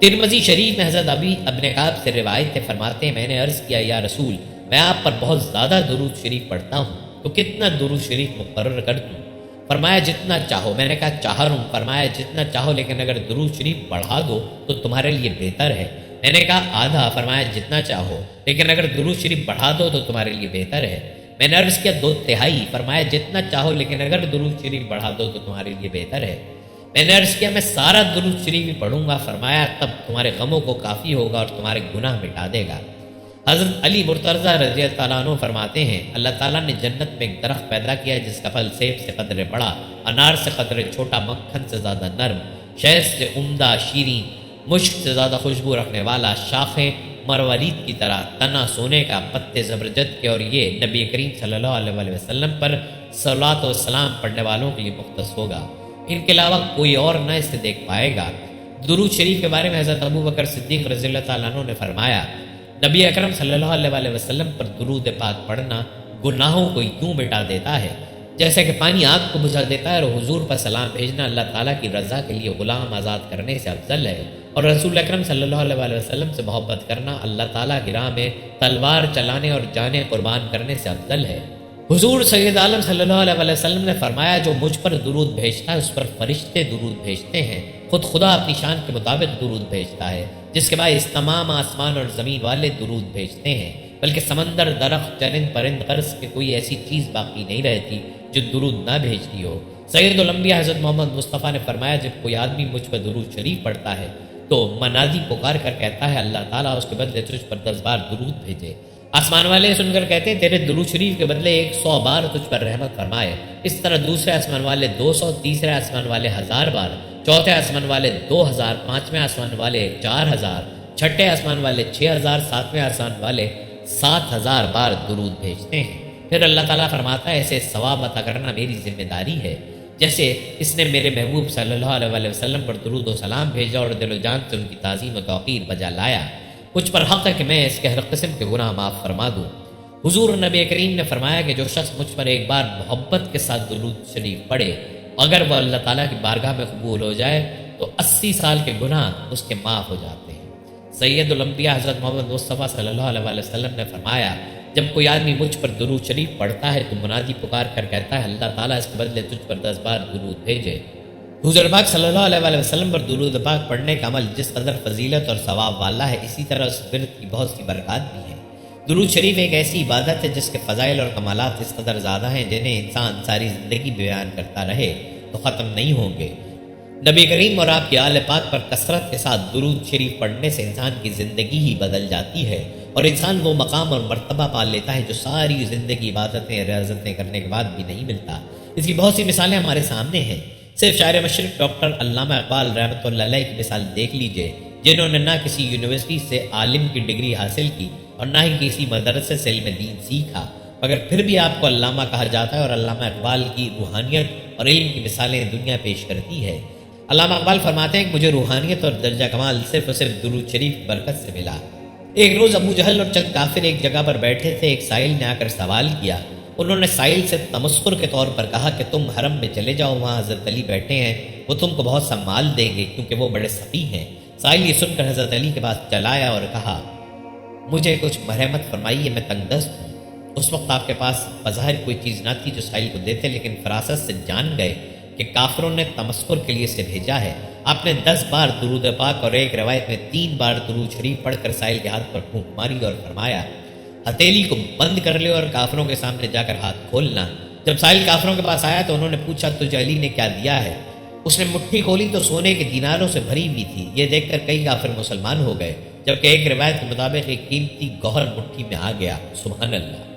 ترمذی شریف میں حضرت ابی ابن کعب سے روایت ہے، فرماتے ہیں میں نے عرض کیا یا رسول، میں آپ پر بہت زیادہ درود شریف پڑھتا ہوں تو کتنا درود شریف مقرر کر دوں؟ فرمایا جتنا چاہو۔ میں نے کہا چاہ رہا ہوں۔ فرمایا جتنا چاہو، لیکن اگر درود شریف بڑھا دو تو تمہارے لیے بہتر ہے۔ میں نے کہا آدھا۔ فرمایا جتنا چاہو، لیکن اگر درود شریف بڑھا دو تو تمہارے لیے بہتر ہے۔ میں نے عرض کیا 2/3۔ فرمایا جتنا چاہو، لیکن اگر درود شریف بڑھا دو تو تمہارے لیے بہتر ہے۔ میں نے عرض کیا میں سارا درود شریف ہی پڑھوں گا۔ فرمایا تب تمہارے غموں کو کافی ہوگا اور تمہارے گناہ مٹا دے گا۔ حضرت علی مرتضی رضی اللہ تعالیٰ عنہ فرماتے ہیں، اللہ تعالیٰ نے جنت میں ایک درخت پیدا کیا جس کا پھل سیب سے قدرے بڑا، انار سے قدرے چھوٹا، مکھن سے زیادہ نرم، شہد سے عمدہ شیریں، مشک سے زیادہ خوشبو رکھنے والا، شاخیں مروارید کی طرح، تنا سونے کا، پتے زبرجد کے، اور یہ نبی کریم صلی اللہ علیہ وسلم پر صلوات و سلام پڑھنے والوں کے لیے مختص ہوگا، ان کے علاوہ کوئی اور نہ اسے دیکھ پائے گا۔ درود شریف کے بارے میں حضرت ابو بکر صدیق رضی اللہ تعالیٰ عنہ نے فرمایا، نبی اکرم صلی اللہ علیہ وسلم پر درود پاک پڑھنا گناہوں کو یوں مٹا دیتا ہے جیسے کہ پانی آگ کو بجھا دیتا ہے، اور حضور پر سلام بھیجنا اللہ تعالیٰ کی رضا کے لیے غلام آزاد کرنے سے افضل ہے، اور رسول اکرم صلی اللہ علیہ وسلم سے محبت کرنا اللہ تعالیٰ کی راہ میں تلوار چلانے اور جانیں قربان کرنے سے افضل ہے۔ حضور سید عالم صلی اللہ علیہ وسلم نے فرمایا، جو مجھ پر درود بھیجتا ہے اس پر فرشتے درود بھیجتے ہیں، خود خدا اپنی شان کے مطابق درود بھیجتا ہے، جس کے بعد اس تمام آسمان اور زمین والے درود بھیجتے ہیں، بلکہ سمندر، درخت، چرند پرند، غرض کے کوئی ایسی چیز باقی نہیں رہتی جو درود نہ بھیجتی ہو۔ سید الانبیاء حضرت محمد مصطفیٰ نے فرمایا، جب کوئی آدمی مجھ پر درود شریف پڑھتا ہے تو منادی پکار کر کہتا ہے، اللہ تعالیٰ اس کے بدلے تجھ پر 10 بار درود بھیجے۔ آسمان والے سن کر کہتے ہیں، تیرے درود شریف کے بدلے 100 بار تجھ پر رحمت فرمائے۔ اس طرح دوسرے آسمان والے 200، تیسرے آسمان والے 1000 بار، چوتھے آسمان والے 2000، پانچویں آسمان والے 4000، چھٹے آسمان والے 6000، ساتویں آسمان والے 7000 بار درود بھیجتے ہیں۔ پھر اللہ تعالیٰ فرماتا ہے، ایسے ثواب عطا کرنا میری ذمہ داری ہے، جیسے اس نے میرے محبوب صلی اللہ علیہ وسلم پر درود و سلام بھیجا اور دل و جان سے ان کی تعظیم و توقیر بجا لایا، مجھ پر حق ہے کہ میں اس کے ہر قسم کے گناہ معاف فرما دوں۔ حضور نبی کریم نے فرمایا کہ جو شخص مجھ پر ایک بار محبت کے ساتھ درود شریف پڑھے، اگر وہ اللہ تعالیٰ کی بارگاہ میں قبول ہو جائے تو 80 سال کے گناہ اس کے معاف ہو جاتے ہیں۔ سید الانبیاء حضرت محمد مصطفیٰ صلی اللہ علیہ وسلم نے فرمایا، جب کوئی آدمی مجھ پر درود شریف پڑھتا ہے تو منادی پکار کر کہتا ہے، اللہ تعالیٰ اس کے بدلے تجھ پر 10 بار درود بھیجے۔ حضور پاک صلی اللہ علیہ وسلم پر درود پاک پڑھنے کا عمل جس قدر فضیلت اور ثواب والا ہے، اسی طرح اس ورد کی بہت سی برکات بھی ہیں۔ درود شریف ایک ایسی عبادت ہے جس کے فضائل اور کمالات اس قدر زیادہ ہیں جنہیں انسان ساری زندگی بیان کرتا رہے تو ختم نہیں ہوں گے۔ نبی کریم اور آپ کے آل پاک پر کثرت کے ساتھ درود شریف پڑھنے سے انسان کی زندگی ہی بدل جاتی ہے اور انسان وہ مقام اور مرتبہ پا لیتا ہے جو ساری زندگی عبادتیں ریاضتیں کرنے کے بعد بھی نہیں ملتا۔ اس کی بہت سی مثالیں ہمارے سامنے ہیں۔ صرف شاعر مشرق ڈاکٹر علامہ اقبال رحمۃ اللہ علیہ کی مثال دیکھ لیجئے، جنہوں نے نہ کسی یونیورسٹی سے عالم کی ڈگری حاصل کی اور نہ ہی کسی مدرسے سے علم دین سیکھا، مگر پھر بھی آپ کو علامہ کہا جاتا ہے اور علامہ اقبال کی روحانیت اور علم کی مثالیں دنیا پیش کرتی ہے۔ علامہ اقبال فرماتے ہیں کہ مجھے روحانیت اور درجہ کمال صرف اور صرف درود شریف کی برکت سے ملا۔ ایک روز ابو جہل اور چند کافر ایک جگہ پر بیٹھے تھے۔ ایک سائل نے آ کر سوال کیا۔ انہوں نے سائل سے تمسخر کے طور پر کہا کہ تم حرم میں چلے جاؤ، وہاں حضرت علی بیٹھے ہیں، وہ تم کو بہت سا مال دیں گے کیونکہ وہ بڑے سخی ہیں۔ سائل یہ سن کر حضرت علی کے پاس چلایا اور کہا، مجھے کچھ مرحمت فرمائیے، میں تنگ دست ہوں۔ اس وقت آپ کے پاس بظاہر کوئی چیز نہ تھی جو سائل کو دیتے، لیکن فراست سے جان گئے کہ کافروں نے تمسخر کے لیے اسے بھیجا ہے۔ آپ نے 10 بار درود پاک اور ایک روایت میں 3 بار درود شریف پڑھ کر سائل کے ہاتھ پر پھونک ماری اور فرمایا، ہتھیلی کو بند کر لے اور کافروں کے سامنے جا کر ہاتھ کھولنا۔ جب سائل کافروں کے پاس آیا تو انہوں نے پوچھا، تجھے علی نے کیا دیا ہے؟ اس نے مٹھی کھولی تو سونے کے دیناروں سے بھری ہوئی تھی۔ یہ دیکھ کر کئی کافر مسلمان ہو گئے، جبکہ ایک روایت کے مطابق ایک قیمتی گوہر مٹھی میں آ گیا۔ سبحان اللہ۔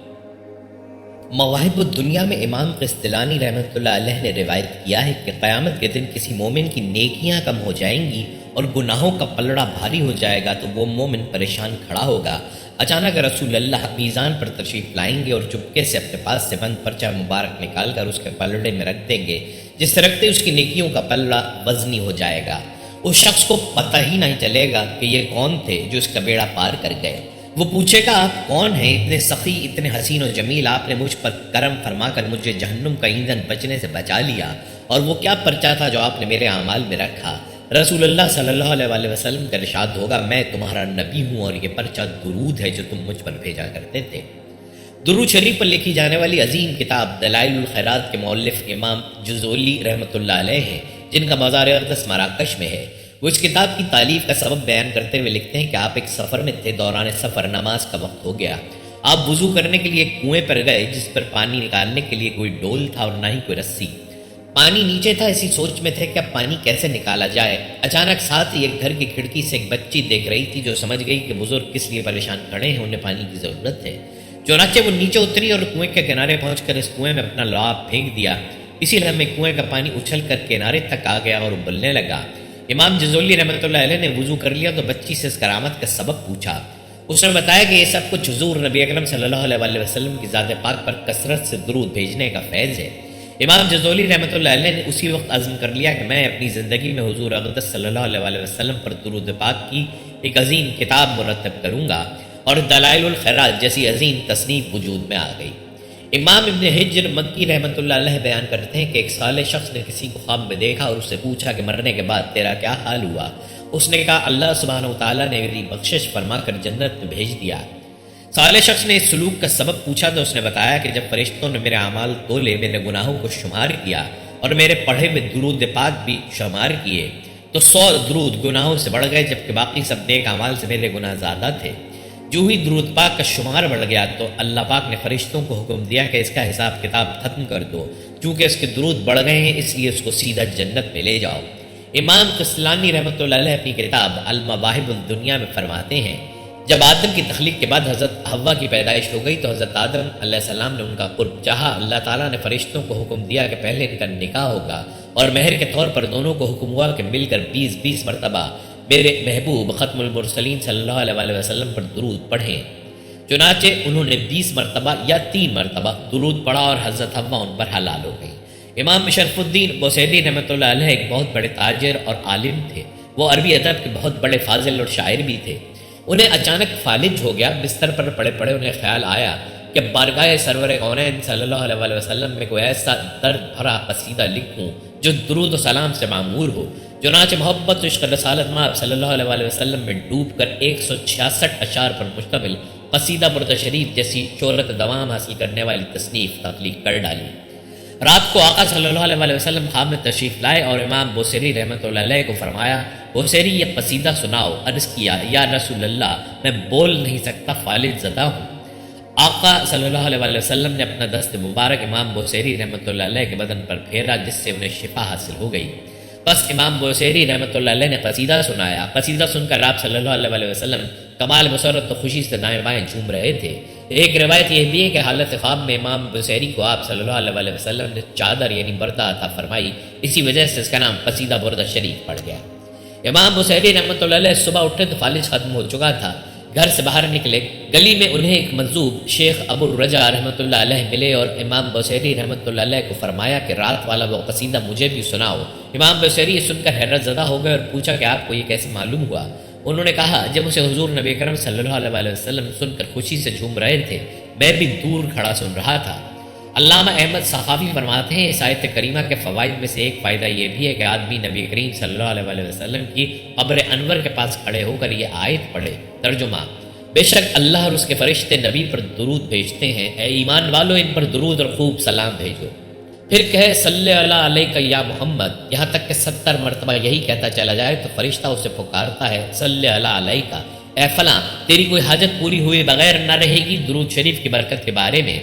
مواہب الدنیا میں امام قسطلانی رحمۃ اللہ علیہ نے روایت کیا ہے کہ قیامت کے دن کسی مومن کی نیکیاں کم ہو جائیں گی اور گناہوں کا پلڑا بھاری ہو جائے گا تو وہ مومن پریشان کھڑا ہوگا۔ اچانک رسول اللہ میزان پر تشریف لائیں گے اور چپکے سے اپنے پاس سے بند پرچہ مبارک نکال کر اس کے پلڑے میں رکھ دیں گے، جس سے رکھتے اس کی نیکیوں کا پلڑا وزنی ہو جائے گا۔ اس شخص کو پتہ ہی نہیں چلے گا کہ یہ کون تھے جو اس کا بیڑا پار کر گئے۔ وہ پوچھے گا، آپ کون ہیں؟ اتنے سخی، اتنے حسین و جمیل، آپ نے مجھ پر کرم فرما کر مجھے جہنم کا ایندھن بچنے سے بچا لیا، اور وہ کیا پرچہ تھا جو آپ نے میرے اعمال میں رکھا؟ رسول اللہ صلی اللہ علیہ وسلم کا ارشاد ہوگا، میں تمہارا نبی ہوں اور یہ پرچہ درود ہے جو تم مجھ پر بھیجا کرتے تھے۔ درود شریف پر لکھی جانے والی عظیم کتاب دلائل الخیرات کے مؤلف امام جزولی رحمۃ اللہ علیہ ہیں، جن کا مزار اقدس مراکش میں ہے۔ وہ اس کتاب کی تالیف کا سبب بیان کرتے ہوئے لکھتے ہیں کہ آپ ایک سفر میں تھے، دوران سفر نماز کا وقت ہو گیا۔ آپ وضو کرنے کے لیے ایک کنویں پر گئے جس پر پانی نکالنے کے لیے کوئی ڈول تھا اور نہ ہی کوئی رسی۔ پانی نیچے تھا، اسی سوچ میں تھے کہ اب پانی کیسے نکالا جائے۔ اچانک ساتھ ہی ایک گھر کی کھڑکی سے ایک بچی دیکھ رہی تھی جو سمجھ گئی کہ بزرگ کس لیے پریشان کھڑے ہیں، انہیں پانی کی ضرورت ہے۔ چنانچہ وہ نیچے اتری اور کنویں کے کنارے پہنچ کر اس کنویں میں اپنا لعاب پھینک دیا۔ اسی لمحے کنویں کا پانی اچھل کر کنارے تک آ گیا اور ابلنے لگا۔ امام جزولی رحمۃ اللہ علیہ نے وضو کر لیا تو بچی سے اس کرامت کا سبب پوچھا۔ اس نے بتایا کہ یہ سب کچھ حضور نبی اکرم صلی اللہ علیہ وسلم کی ذات پاک پر کثرت سے درود بھیجنے کا فیض ہے۔ امام جزولی رحمۃ اللہ علیہ نے اسی وقت عزم کر لیا کہ میں اپنی زندگی میں حضور اقدس صلی اللہ علیہ وسلم پر درود پاک کی ایک عظیم کتاب مرتب کروں گا، اور دلائل الخیرات جیسی عظیم تصنیف وجود میں آ گئی۔ امام ابن حجر مکی رحمۃ اللہ علیہ بیان کرتے ہیں کہ ایک صالح شخص نے کسی کو خواب میں دیکھا اور اس سے پوچھا کہ مرنے کے بعد تیرا کیا حال ہوا؟ اس نے کہا، اللہ سبحانہ وتعالیٰ نے میری بخشش فرما کر جنت میں بھیج دیا۔ صالح شخص نے اس سلوک کا سبب پوچھا تو اس نے بتایا کہ جب فرشتوں نے میرے اعمال تولے، میرے گناہوں کو شمار کیا اور میرے پڑھے ہوئے درود پاک بھی شمار کیے تو 100 درود گناہوں سے بڑھ گئے، جبکہ باقی سب نیک اعمال سے میرے گناہ زیادہ تھے۔ جو ہی درود پاک کا شمار بڑھ گیا تو اللہ پاک نے فرشتوں کو حکم دیا کہ اس کا حساب کتاب ختم کر دو، چونکہ اس کے درود بڑھ گئے ہیں اس لیے اس کو سیدھا جنت میں لے جاؤ۔ امام قسطلانی رحمۃ اللہ علیہ اپنی کتاب المواہب الدنیا میں فرماتے ہیں، جب آدم کی تخلیق کے بعد حضرت حوا کی پیدائش ہو گئی تو حضرت آدم علیہ السلام نے ان کا قرب چاہا۔ اللہ تعالیٰ نے فرشتوں کو حکم دیا کہ پہلے ان کا نکاح ہوگا، اور مہر کے طور پر دونوں کو حکم ہوا کہ مل کر 20 مرتبہ میرے محبوب ختم المرسلین صلی اللہ علیہ وسلم پر درود پڑھیں۔ چنانچہ انہوں نے 20 مرتبہ یا 3 مرتبہ درود پڑھا اور حضرت حوا ان پر حلال ہو گئی۔ امام شرف الدین بوسیلی رحمۃ اللہ علیہ ایک بہت بڑے تاجر اور عالم تھے۔ وہ عربی ادب کے بہت بڑے فاضل اور شاعر بھی تھے۔ انہیں اچانک فالج ہو گیا۔ بستر پر پڑے پڑے انہیں خیال آیا کہ بارگاہ سرور کونین صلی اللہ علیہ وسلم میں کوئی ایسا درد بھرا قصیدہ لکھوں جو درود و سلام سے معمور ہو۔ چنانچہ محبت و عشق رسالت مآب صلی اللہ علیہ وسلم میں ڈوب کر 166 اشعار پر مشتمل قصیدہ برد شریف جیسی شہرت دوام حاصل کرنے والی تصنیف تخلیق کر ڈالی۔ رات کو آقا صلی اللہ علیہ وسلم خواب میں تشریف لائے اور امام بوسیری رحمۃ اللہ علیہ کو فرمایا، بوسیری یہ قصیدہ سناؤ۔ عرض کیا، یا رسول اللہ میں بول نہیں سکتا، فالج زدہ ہوں۔ آقا صلی اللہ علیہ وسلم نے اپنا دست مبارک امام بوسیری رحمۃ اللہ علیہ کے بدن پر پھیرا جس سے انہیں شفا حاصل ہو گئی۔ بس امام بوسیری رحمۃ اللہ علیہ نے قصیدہ سنایا۔ قصیدہ سن کر آپ صلی اللہ علیہ وسلم کمال مسرت تو خوشی سے دائیں بائیں جھوم رہے تھے۔ ایک روایت یہ بھی ہے کہ حالت خواب میں امام بصیری کو آپ صلی اللہ علیہ وسلم نے چادر یعنی بردہ عطا فرمائی، اسی وجہ سے اس کا نام قصیدہ بردہ شریف پڑ گیا۔ امام بصیری رحمۃ اللہ علیہ صبح اٹھے تو فالج ختم ہو چکا تھا، گھر سے باہر نکلے، گلی میں انہیں ایک مجذوب شیخ ابو الرجا رحمۃ اللہ علیہ ملے اور امام بصیری رحمۃ اللہ علیہ کو فرمایا کہ رات والا وہ قصیدہ مجھے بھی سناؤ۔ امام بصیری سن کر حیرت زدہ ہو گئے اور پوچھا کہ آپ کو یہ کیسے معلوم ہوا؟ انہوں نے کہا جب اسے حضور نبی کرم صلی اللہ علیہ وسلم سن کر خوشی سے جھوم رہے تھے، میں بھی دور کھڑا سن رہا تھا۔ علامہ احمد صحافی فرماتے ہیں اس آیت کریمہ کے فوائد میں سے ایک فائدہ یہ بھی ہے کہ آدمی نبی کریم صلی اللہ علیہ وسلم کی قبر انور کے پاس کھڑے ہو کر یہ آیت پڑھے۔ ترجمہ: بے شک اللہ اور اس کے فرشتے نبی پر درود بھیجتے ہیں، اے ایمان والو ان پر درود اور خوب سلام بھیجو۔ پھر کہے صلی اللہ علیہ یا محمد، یہاں تک کہ 70 مرتبہ یہی کہتا چلا جائے تو فرشتہ اسے پکارتا ہے صلی اللہ علیہ کا، اے فلاں تیری کوئی حاجت پوری ہوئے بغیر نہ رہے گی۔ درود شریف کی برکت کے بارے میں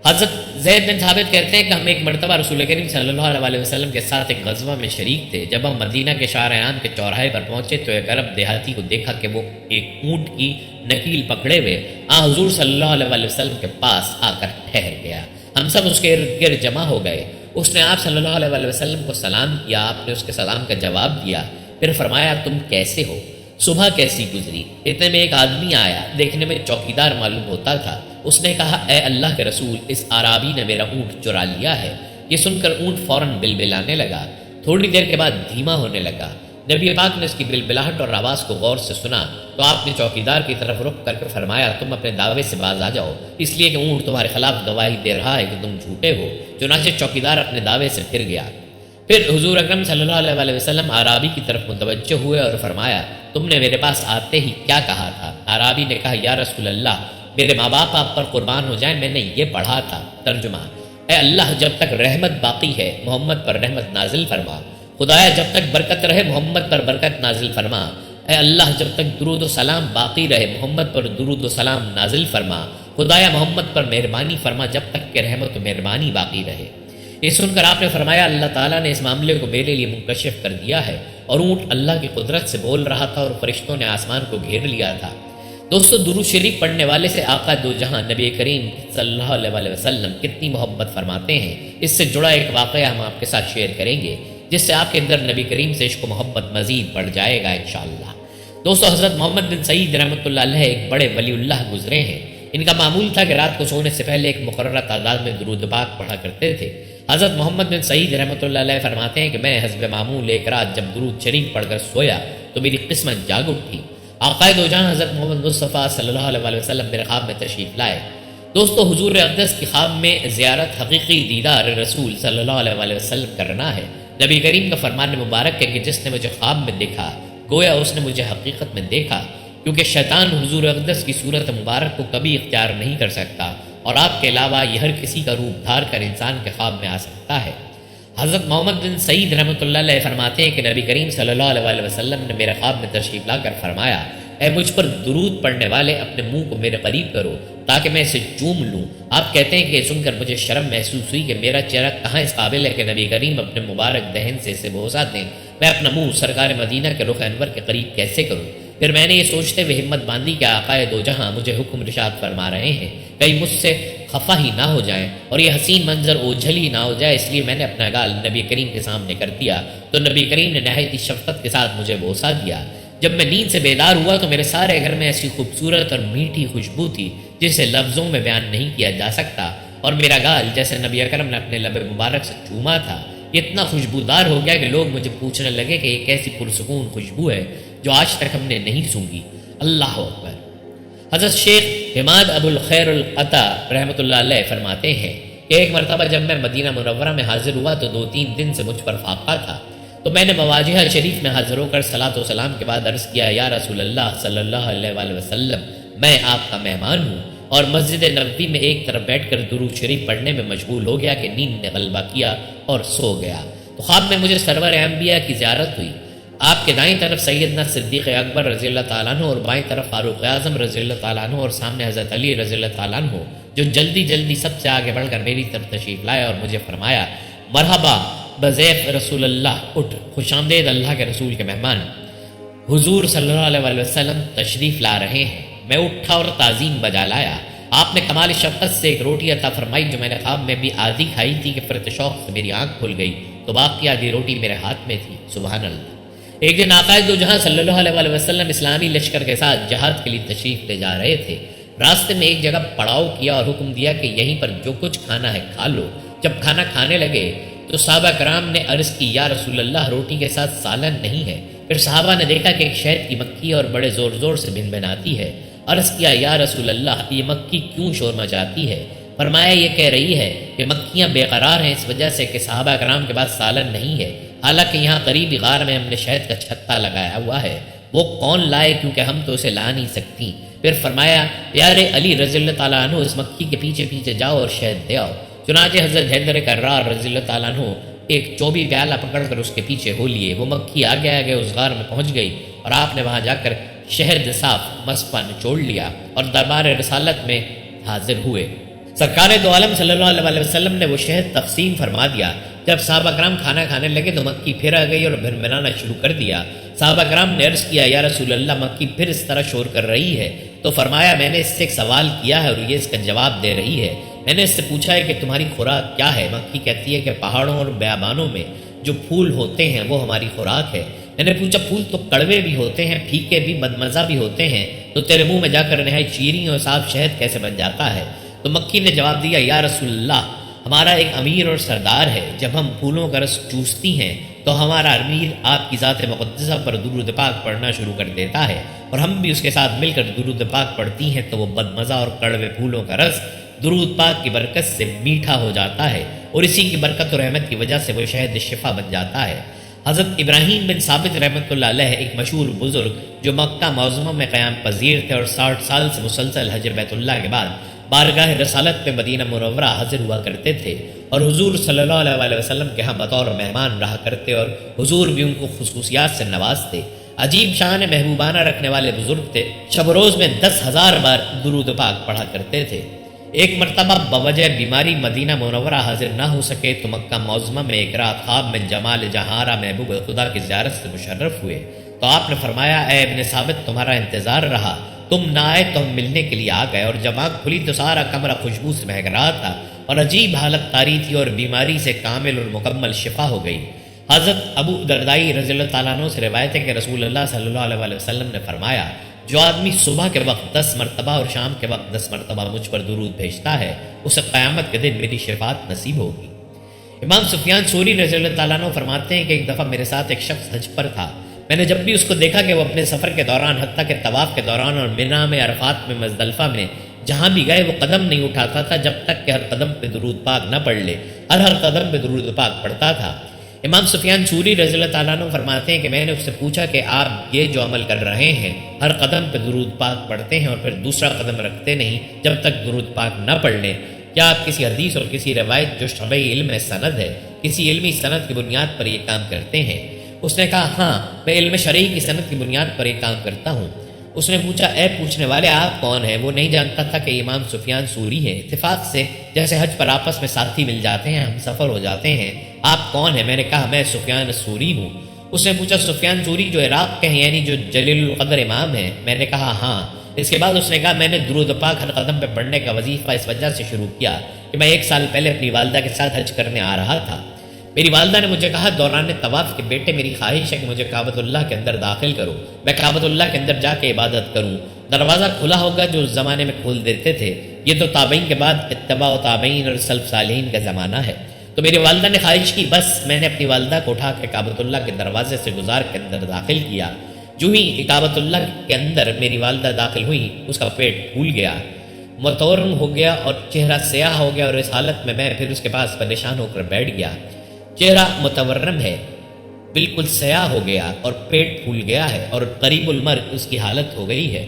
حضرت زید بن ثابت کہتے ہیں کہ ہم ایک مرتبہ رسول کریم صلی اللہ علیہ وسلم کے ساتھ ایک غزوہ میں شریک تھے۔ جب ہم مدینہ کے شارع عام کے چوراہے پر پہنچے تو ایک عرب دیہاتی کو دیکھا کہ وہ ایک اونٹ کی نکیل پکڑے ہوئے حضور صلی اللہ علیہ وسلم کے پاس آ کر ٹھہر گیا۔ ہم سب اس کے ارد گرد جمع ہو گئے۔ اس نے آپ صلی اللہ علیہ وسلم کو سلام کیا، آپ نے اس کے سلام کا جواب دیا، پھر فرمایا تم کیسے ہو؟ صبح کیسی گزری؟ اتنے میں ایک آدمی آیا، دیکھنے میں چوکیدار معلوم ہوتا تھا۔ اس نے کہا اے اللہ کے رسول، اس عرابی نے میرا اونٹ چرا لیا ہے۔ یہ سن کر اونٹ فوراً بلبلانے لگا، تھوڑی دیر کے بعد دھیما ہونے لگا۔ نبی پاک نے اس کی بلبلاہٹ اور آواز کو غور سے سنا تو آپ نے چوکیدار کی طرف رخ کر کے فرمایا تم اپنے دعوے سے باز آ جاؤ، اس لیے کہ اونٹ تمہارے خلاف گواہی دے رہا ہے کہ تم جھوٹے ہو۔ چنانچہ چوکیدار اپنے دعوے سے پھر گیا۔ پھر حضور اکرم صلی اللہ علیہ وسلم عرابی کی طرف متوجہ ہوئے اور فرمایا تم نے میرے پاس آتے ہی کیا کہا تھا؟ عرابی نے کہا یا رسول اللہ، میرے ماں باپ آپ پر قربان ہو جائیں، میں نے یہ پڑھا تھا۔ ترجمہ: اے اللہ جب تک رحمت باقی ہے محمد پر رحمت نازل فرما۔ خدایا جب تک برکت رہے محمد پر برکت نازل فرما۔ اے اللہ جب تک درود و سلام باقی رہے محمد پر درود و سلام نازل فرما۔ خدایا محمد پر مہربانی فرما جب تک کہ رحمت و مہربانی باقی رہے۔ یہ سن کر آپ نے فرمایا اللہ تعالیٰ نے اس معاملے کو میرے لیے منکشف کر دیا ہے، اور اونٹ اللہ کی قدرت سے بول رہا تھا اور فرشتوں نے آسمان کو گھیر لیا تھا۔ دوستو درود شریف پڑھنے والے سے آقا دو جہاں نبی کریم صلی اللہ علیہ وسلم کتنی محبت فرماتے ہیں، اس سے جڑا ایک واقعہ ہم آپ کے ساتھ شیئر کریں گے جس سے آپ کے اندر نبی کریم سے عشق و محبت مزید بڑھ جائے گا انشاءاللہ۔ دوستو حضرت محمد بن سعید رحمۃ اللہ علیہ ایک بڑے ولی اللہ گزرے ہیں۔ ان کا معمول تھا کہ رات کو سونے سے پہلے ایک مقررہ تعداد میں درود پاک پڑھا کرتے تھے۔ حضرت محمد بن سعید رحمۃ اللہ علیہ فرماتے ہیں کہ میں حسب معمول ایک رات جب درود شریف پڑھ کر سویا تو میری قسمت جاگ اٹھی۔ آقائے دو جہاں حضرت محمد مصطفیٰ صلی اللہ علیہ وسلم میرے خواب میں تشریف لائے۔ دوستو حضور اقدس کی خواب میں زیارت حقیقی دیدار رسول صلی اللہ علیہ وسلم کرنا ہے۔ نبی کریم کا فرمان مبارک ہے کہ جس نے مجھے خواب میں دیکھا گویا اس نے مجھے حقیقت میں دیکھا، کیونکہ شیطان حضور اقدس کی صورت مبارک کو کبھی اختیار نہیں کر سکتا اور آپ کے علاوہ یہ ہر کسی کا روپ دھار کر انسان کے خواب میں آ سکتا ہے۔ حضرت محمد بن سعید رحمۃ اللہ علیہ فرماتے ہیں کہ نبی کریم صلی اللہ علیہ وسلم نے میرے خواب میں تشریف لا کر فرمایا اے مجھ پر درود پڑھنے والے اپنے منہ کو میرے قریب کرو تاکہ میں اسے چوم لوں۔ آپ کہتے ہیں کہ سن کر مجھے شرم محسوس ہوئی کہ میرا چہرہ کہاں اس قابل ہے کہ نبی کریم اپنے مبارک دہن سے اسے بوسہ دیں، میں اپنا منہ سرکار مدینہ کے رخ انور کے قریب کیسے کروں؟ پھر میں نے یہ سوچتے ہوئے ہمت باندھی کہ آقائے دو جہاں مجھے حکم ارشاد فرما رہے ہیں، کہیں مجھ سے خفا ہی نہ ہو جائیں اور یہ حسین منظر اوجھل ہی نہ ہو جائے، اس لیے میں نے اپنا گال نبی کریم کے سامنے کر دیا تو نبی کریم نے نہایت ہی شفقت کے ساتھ مجھے بوسہ دیا۔ جب میں نیند سے بیدار ہوا تو میرے سارے گھر میں ایسی خوبصورت اور میٹھی خوشبو تھی جسے لفظوں میں بیان نہیں کیا جا سکتا، اور میرا گال جیسے نبی اکرم نے اپنے لب مبارک سے چوما تھا اتنا خوشبودار ہو گیا کہ لوگ مجھے پوچھنے لگے کہ یہ کیسی پرسکون خوشبو ہے جو آج تک ہم نے نہیں سونگھی۔ اللہ اکبر۔ حضرت شیخ حماد ابو الخیر العطا رحمۃ اللہ علیہ فرماتے ہیں کہ ایک مرتبہ جب میں مدینہ منورہ میں حاضر ہوا تو 2-3 دن سے مجھ پر فاقہ تھا، تو میں نے مواجہہ شریف میں حاضر ہو کر صلاۃ و سلام کے بعد عرض کیا یا رسول اللہ صلی اللہ علیہ وسلم، میں آپ کا مہمان ہوں، اور مسجد نبوی میں ایک طرف بیٹھ کر درود شریف پڑھنے میں مشغول ہو گیا کہ نیند نے غلبہ کیا اور سو گیا۔ تو خواب میں مجھے سرور انبیاء کی زیارت ہوئی۔ آپ کے دائیں طرف سیدنا صدیق اکبر رضی اللہ تعالیٰ عنہ اور بائیں طرف فاروق اعظم رضی اللہ تعالیٰ عنہ اور سامنے حضرت علی رضی اللہ تعالیٰ عنہ، جو جلدی جلدی سب سے آگے بڑھ کر میری طرف تشریف لائے اور مجھے فرمایا مرحبا بضیف رسول اللہ، اٹھ، خوش آمدید اللہ کے رسول کے مہمان۔ حضور صلی اللہ علیہ وسلم تشریف لا رہے ہیں۔ میں اٹھا اور تعظیم بجا لایا۔ آپ نے کمال شفقت سے ایک روٹی عطا فرمائی جو میں نے خواب میں بھی آدھی کھائی تھی کہ فرط شوق سے میری آنکھ کھل گئی تو باقی آدھی روٹی میرے ہاتھ میں تھی۔ سبحان اللہ۔ ایک دن آقا دو جہاں صلی اللہ علیہ وسلم اسلامی لشکر کے ساتھ جہاد کے لیے تشریف لے جا رہے تھے۔ راستے میں ایک جگہ پڑاؤ کیا اور حکم دیا کہ یہیں پر جو کچھ کھانا ہے کھا لو۔ جب کھانا کھانے لگے تو صحابہ کرام نے عرض کی، یا رسول اللہ روٹی کے ساتھ سالن نہیں ہے؟ پھر صحابہ نے دیکھا کہ ایک شہد کی مکھی اور بڑے زور زور سے بھنبھناتی ہے۔ عرض کیا، یا رسول اللہ یہ مکھی کیوں شور مچاتی ہے؟ فرمایا یہ کہہ رہی ہے کہ مکھیاں بے قرار ہیں اس وجہ سے کہ صحابہ کرام کے پاس سالن نہیں ہے، حالانکہ یہاں قریبی غار میں ہم نے شہد کا چھتا لگایا ہوا ہے، وہ کون لائے کیونکہ ہم تو اسے لا نہیں سکتی۔ پھر فرمایا، پیارے علی رضی اللہ تعالیٰ عنہ اس مکھی کے پیچھے پیچھے جاؤ اور شہد دے آؤ۔ چنانچہ حضرت حیدر کرار رضی اللہ تعالیٰ عنہ ایک چوبی پیالہ پکڑ کر اس کے پیچھے ہو لیے۔ وہ مکھی آگے آگے اس غار میں پہنچ گئی اور آپ نے وہاں جا کر شہد صاف مصفا نچوڑ لیا اور دربار رسالت میں حاضر ہوئے۔ سرکار دو عالم صلی اللہ علیہ وسلم نے وہ شہد تقسیم فرما دیا۔ جب صحابہ کرام کھانا کھانے لگے تو مکھی پھر آ گئی اور بھنبھنانا شروع کر دیا۔ صحابہ کرام نے عرض کیا، یا رسول اللہ مکھی پھر اس طرح شور کر رہی ہے؟ تو فرمایا، میں نے اس سے ایک سوال کیا ہے اور یہ اس کا جواب دے رہی ہے۔ میں نے اس سے پوچھا ہے کہ تمہاری خوراک کیا ہے؟ مکھی کہتی ہے کہ پہاڑوں اور بیابانوں میں جو پھول ہوتے ہیں وہ ہماری خوراک ہے۔ میں نے پوچھا، پھول تو کڑوے بھی ہوتے ہیں، پھیکے بھی، بدمزہ بھی ہوتے ہیں، تو تیرے منہ میں جا کر نہایت شیریں اور صاف شہد کیسے بن جاتا ہے؟ تو مکھی نے جواب دیا، یا رسول اللہ ہمارا ایک امیر اور سردار ہے، جب ہم پھولوں کا رس چوستی ہیں تو ہمارا امیر آپ کی ذات مقدسہ پر درود پاک پڑھنا شروع کر دیتا ہے اور ہم بھی اس کے ساتھ مل کر درود پاک پڑھتی ہیں تو وہ بدمزہ اور کڑوے پھولوں کا رس درود پاک کی برکت سے میٹھا ہو جاتا ہے اور اسی کی برکت اور رحمت کی وجہ سے وہ شہد شفا بن جاتا ہے۔ حضرت ابراہیم بن ثابت رحمۃ اللہ علیہ ایک مشہور بزرگ جو مکہ معظمہ میں قیام پذیر تھے اور 60 سال سے مسلسل حج بیت اللہ کے بعد بارگاہ رسالت میں مدینہ منورہ حاضر ہوا کرتے تھے اور حضور صلی اللہ علیہ وسلم کے ہاں بطور مہمان رہا کرتے اور حضور بھی ان کو خصوصیات سے نوازتے۔ عجیب شان محبوبانہ رکھنے والے بزرگ تھے، شب و روز میں 10,000 بار درود پاک پڑھا کرتے تھے۔ ایک مرتبہ بوجہ بیماری مدینہ منورہ حاضر نہ ہو سکے تو مکہ معظمہ میں ایک رات خواب میں جمال جہاں محبوب خدا کی زیارت سے مشرف ہوئے تو آپ نے فرمایا، اے ابن ثابت تمہارا انتظار رہا، تم نہ آئے تو ہم ملنے کے لیے آ گئے، اور جب آنکھ کھلی تو سارا کمرہ خوشبو سے مہک رہا تھا اور عجیب حالت طاری تھی اور بیماری سے کامل اور مکمل شفا ہو گئی۔ حضرت ابو دردائی رضی اللہ تعالیٰ عنہ سے روایت ہے کہ رسول اللہ صلی اللہ علیہ وسلم نے فرمایا، جو آدمی صبح کے وقت 10 مرتبہ اور شام کے وقت 10 مرتبہ مجھ پر درود بھیجتا ہے اسے قیامت کے دن میری شفاعت نصیب ہوگی۔ امام سفیان ثوری رضی اللہ تعالیٰ عنہ فرماتے ہیں کہ ایک دفعہ میرے ساتھ ایک شخص حج پر تھا، میں نے جب بھی اس کو دیکھا کہ وہ اپنے سفر کے دوران حتیٰ کہ طواف کے دوران اور منا میں، عرفات میں، مزدلفہ میں جہاں بھی گئے وہ قدم نہیں اٹھاتا تھا جب تک کہ ہر قدم پہ درود پاک نہ پڑھ لے، ہر قدم پہ درود پاک پڑھتا تھا۔ امام سفیان ثوری رضی اللہ تعالیٰ عنہ فرماتے ہیں کہ میں نے اس سے پوچھا کہ آپ یہ جو عمل کر رہے ہیں، ہر قدم پہ درود پاک پڑھتے ہیں اور پھر دوسرا قدم رکھتے نہیں جب تک درود پاک نہ پڑھ لیں، کیا آپ کسی حدیث اور کسی روایت جو شرعی علم سند ہے، کسی علمی سند کی بنیاد پر یہ کام کرتے ہیں؟ اس نے کہا، ہاں میں علم شرعی کی سند کی بنیاد پر یہ کام کرتا ہوں۔ اس نے پوچھا، اے پوچھنے والے آپ کون ہیں؟ وہ نہیں جانتا تھا کہ امام سفیان ثوری ہیں۔ اتفاق سے جیسے حج پر آپس میں ساتھی مل جاتے ہیں، ہم سفر ہو جاتے ہیں۔ آپ کون ہیں؟ میں نے کہا، میں سفیان ثوری ہوں۔ اس نے پوچھا، سفیان ثوری جو عراق کے ہیں یعنی جو جلیل القدر امام ہیں؟ میں نے کہا، ہاں۔ اس کے بعد اس نے کہا، میں نے درود پاک ہر قدم پہ پڑھنے کا وظیفہ اس وجہ سے شروع کیا کہ میں 1 سال پہلے اپنی والدہ کے ساتھ حج کرنے آ رہا تھا۔ میری والدہ نے مجھے کہا دوران طواف کے بیٹے میری خواہش ہے کہ مجھے کعبۃ اللہ کے اندر داخل کرو، میں کعبۃ اللہ کے اندر جا کے عبادت کروں۔ دروازہ کھلا ہوگا جو اس زمانے میں کھول دیتے تھے، یہ تو تابعین کے بعد اتباع و تابعین اور سلف صالحین کا زمانہ ہے۔ تو میری والدہ نے خواہش کی، بس میں نے اپنی والدہ کو اٹھا کے کعبۃ اللہ کے دروازے سے گزار کے اندر داخل کیا۔ جو ہی کعبۃ اللہ کے اندر میری والدہ داخل ہوئی اس کا پیٹ پھول گیا، متورم ہو گیا اور چہرہ سیاہ ہو گیا، اور اس حالت میں میں پھر اس کے پاس پریشان ہو کر بیٹھ گیا۔ چہرہ متورم ہے، بالکل سیاہ ہو گیا اور پیٹ پھول گیا ہے اور قریب المرگ اس کی حالت ہو گئی ہے۔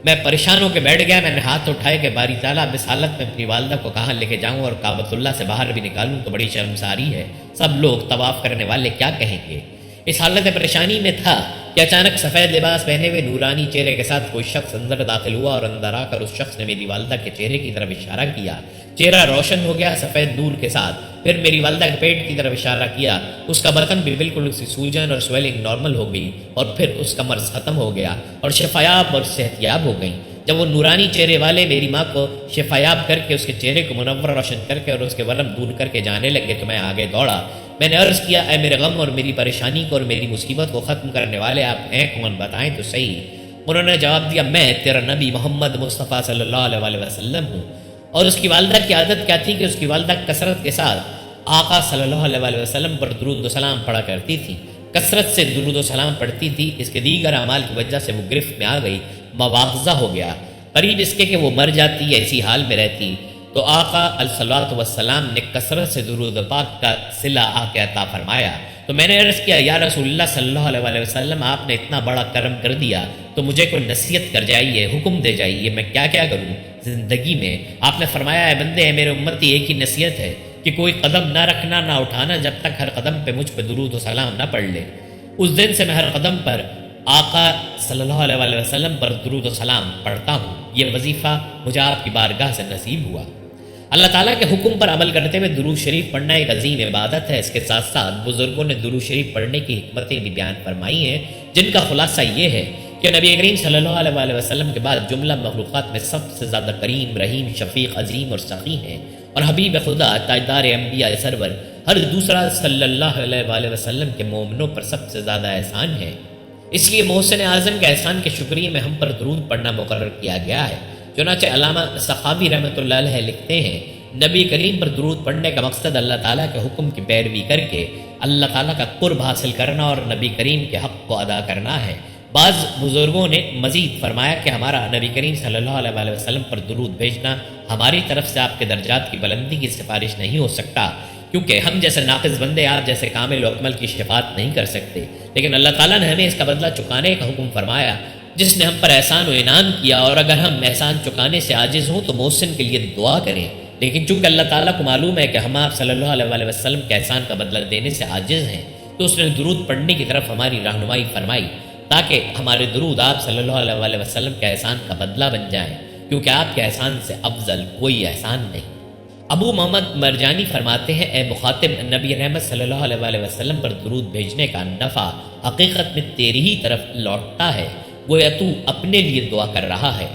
میں پریشان ہو کے بیٹھ گیا، میں نے ہاتھ اٹھائے کہ باری تعالیٰ اب اس حالت میں اپنی والدہ کو کہاں لے کے جاؤں اور کعبۃ اللہ سے باہر بھی نکالوں تو بڑی شرمساری ہے، سب لوگ طواف کرنے والے کیا کہیں گے۔ اس حالت پریشانی میں تھا کہ اچانک سفید لباس پہنے ہوئے نورانی چہرے کے ساتھ کوئی شخص اندر داخل ہوا اور اندر آ کر اس شخص نے میری والدہ کے چہرے کی طرف اشارہ کیا۔ چہرہ روشن ہو گیا سفید نور کے ساتھ۔ پھر میری والدہ کے پیٹ کی طرف اشارہ کیا، اس کا برتن بھی بالکل اسی سوجن اور سویلنگ نارمل ہو گئی، اور پھر اس کا مرض ختم ہو گیا اور شفایاب اور صحت یاب ہو گئی۔ جب وہ نورانی چہرے والے میری ماں کو شفایاب کر کے اس کے چہرے کو منور روشن کر کے اور اس کے ورم دور کر کے جانے لگے تو میں آگے دوڑا۔ میں نے عرض کیا، اے میرے غم اور میری پریشانی کو اور میری مصیبت کو ختم کرنے والے آپ ہیں کون، بتائیں تو صحیح۔ انہوں نے جواب دیا، میں تیرا نبی محمد مصطفیٰ صلی اللہ علیہ وسلم ہوں۔ اور اس کی والدہ کی عادت کیا تھی کہ اس کی والدہ کثرت کے ساتھ آقا صلی اللہ علیہ وسلم پر درود و سلام پڑھا کرتی تھی، کثرت سے درود و سلام پڑھتی تھی۔ اس کے دیگر اعمال کی وجہ سے وہ گرفت میں آ گئی، مواخذہ ہو گیا، قریب اس کے کہ وہ مر جاتی یا اسی حال میں رہتی۔ تو آقا الصلوۃ والسلام نے کثرت سے درود پاک کا صلہ آ کے عطا فرمایا۔ تو میں نے عرض کیا، یا رسول اللہ صلی اللہ علیہ وسلم، آپ نے اتنا بڑا کرم کر دیا تو مجھے کوئی نصیحت کر جائیے، حکم دے جائیے، میں کیا کیا کروں زندگی میں؟ آپ نے فرمایا، اے بندے، ہے میرے امتی، ایک ہی نصیحت ہے کہ کوئی قدم نہ رکھنا نہ اٹھانا جب تک ہر قدم پہ مجھ پہ درود و سلام نہ پڑھ لے۔ اس دن سے میں ہر قدم پر آقا صلی اللہ علیہ وسلم پر درود و سلام پڑھتا ہوں۔ یہ وظیفہ مجھے آپ کی بارگاہ سے نصیب ہوا۔ اللہ تعالیٰ کے حکم پر عمل کرتے ہوئے درود شریف پڑھنا ایک عظیم عبادت ہے۔ اس کے ساتھ ساتھ بزرگوں نے درود شریف پڑھنے کی حکمتیں بھی بیان فرمائی ہیں، جن کا خلاصہ یہ ہے کہ نبی کریم صلی اللہ علیہ وسلم کے بعد جملہ مخلوقات میں سب سے زیادہ کریم، رحیم، شفیق، عظیم اور سخی ہیں، اور حبیب خدا تاجدار انبیاء سرور ہر دوسرا صلی اللہ علیہ وسلم کے مومنوں پر سب سے زیادہ احسان ہے۔ اس لیے محسن اعظم کے احسان کے شکریہ میں ہم پر درود پڑھنا مقرر کیا گیا ہے۔ چنانچہ علامہ سخاوی رحمۃ اللہ علیہ لکھتے ہیں، نبی کریم پر درود پڑھنے کا مقصد اللہ تعالیٰ کے حکم کی پیروی کر کے اللہ تعالیٰ کا قرب حاصل کرنا اور نبی کریم کے حق کو ادا کرنا ہے۔ بعض بزرگوں نے مزید فرمایا کہ ہمارا نبی کریم صلی اللہ علیہ وسلم پر درود بھیجنا ہماری طرف سے آپ کے درجات کی بلندی کی سفارش نہیں ہو سکتا، کیونکہ ہم جیسے ناقص بندے آپ جیسے کامل و اکمل کی شفاعت نہیں کر سکتے، لیکن اللہ تعالیٰ نے ہمیں اس کا بدلہ چکانے کا حکم فرمایا، جس نے ہم پر احسان و انعام کیا، اور اگر ہم احسان چکانے سے عاجز ہوں تو محسن کے لیے دعا کریں۔ لیکن چونکہ اللہ تعالیٰ کو معلوم ہے کہ ہم آپ صلی اللہ علیہ وسلم کے احسان کا بدلہ دینے سے عاجز ہیں، تو اس نے درود پڑھنے کی طرف ہماری رہنمائی فرمائی تاکہ ہمارے درود آپ صلی اللہ علیہ وسلم کے احسان کا بدلہ بن جائیں، کیونکہ آپ کے احسان سے افضل کوئی احسان نہیں۔ ابو محمد مرجانی فرماتے ہیں، اے مخاطب، نبی رحمت صلی اللہ علیہ وسلم پر درود بھیجنے کا نفع حقیقت میں تیری ہی طرف لوٹتا ہے، گویا تو اپنے لیے دعا کر رہا ہے۔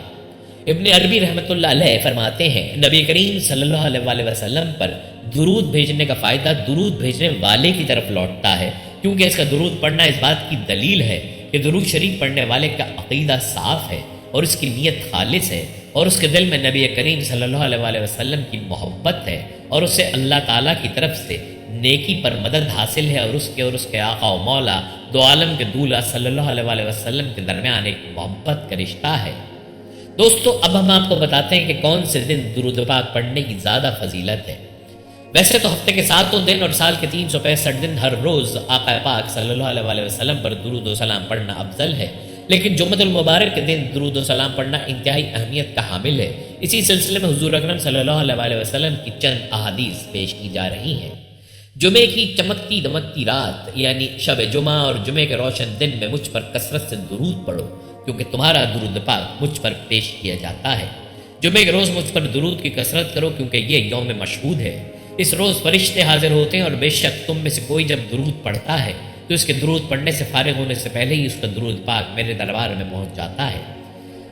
ابن عربی رحمۃ اللہ علیہ فرماتے ہیں، نبی کریم صلی اللہ علیہ وسلم پر درود بھیجنے کا فائدہ درود بھیجنے والے کی طرف لوٹتا ہے، کیونکہ اس کا درود پڑھنا اس بات کی دلیل ہے کہ درود شریف پڑھنے والے کا عقیدہ صاف ہے اور اس کی نیت خالص ہے، اور اس کے دل میں نبی کریم صلی اللہ علیہ وسلم کی محبت ہے، اور اسے اللہ تعالیٰ کی طرف سے نیکی پر مدد حاصل ہے، اور اس کے آقا و مولا دو عالم کے دولہ صلی اللہ علیہ وسلم کے درمیان ایک محبت کا رشتہ ہے۔ دوستو، اب ہم آپ کو بتاتے ہیں کہ کون سے دن درود پاک پڑھنے کی زیادہ فضیلت ہے۔ ویسے تو ہفتے کے 7 دن اور سال کے 365 دن ہر روز آقا پاک صلی اللہ علیہ وسلم پر درود و سلام پڑھنا افضل ہے، لیکن جمعۃ المبارک کے دن درود و سلام پڑھنا انتہائی اہمیت کا حامل ہے۔ اسی سلسلے میں حضور اکرم صلی اللہ علیہ وسلم کی چند احادیث پیش کی جا رہی ہیں۔ جمعے کی چمکتی دمکتی رات یعنی شب جمعہ اور جمعے کے روشن دن میں مجھ پر کثرت سے درود پڑھو، کیونکہ تمہارا درود پاک مجھ پر پیش کیا جاتا ہے۔ جمعے کے روز مجھ پر درود کی کثرت کرو، کیونکہ یہ یوم مشہود ہے۔ اس روز فرشتے حاضر ہوتے ہیں، اور بے شک تم میں سے کوئی جب درود پڑھتا ہے تو اس کے درود پڑھنے سے فارغ ہونے سے پہلے ہی اس کا درود پاک میرے دربار میں پہنچ جاتا ہے۔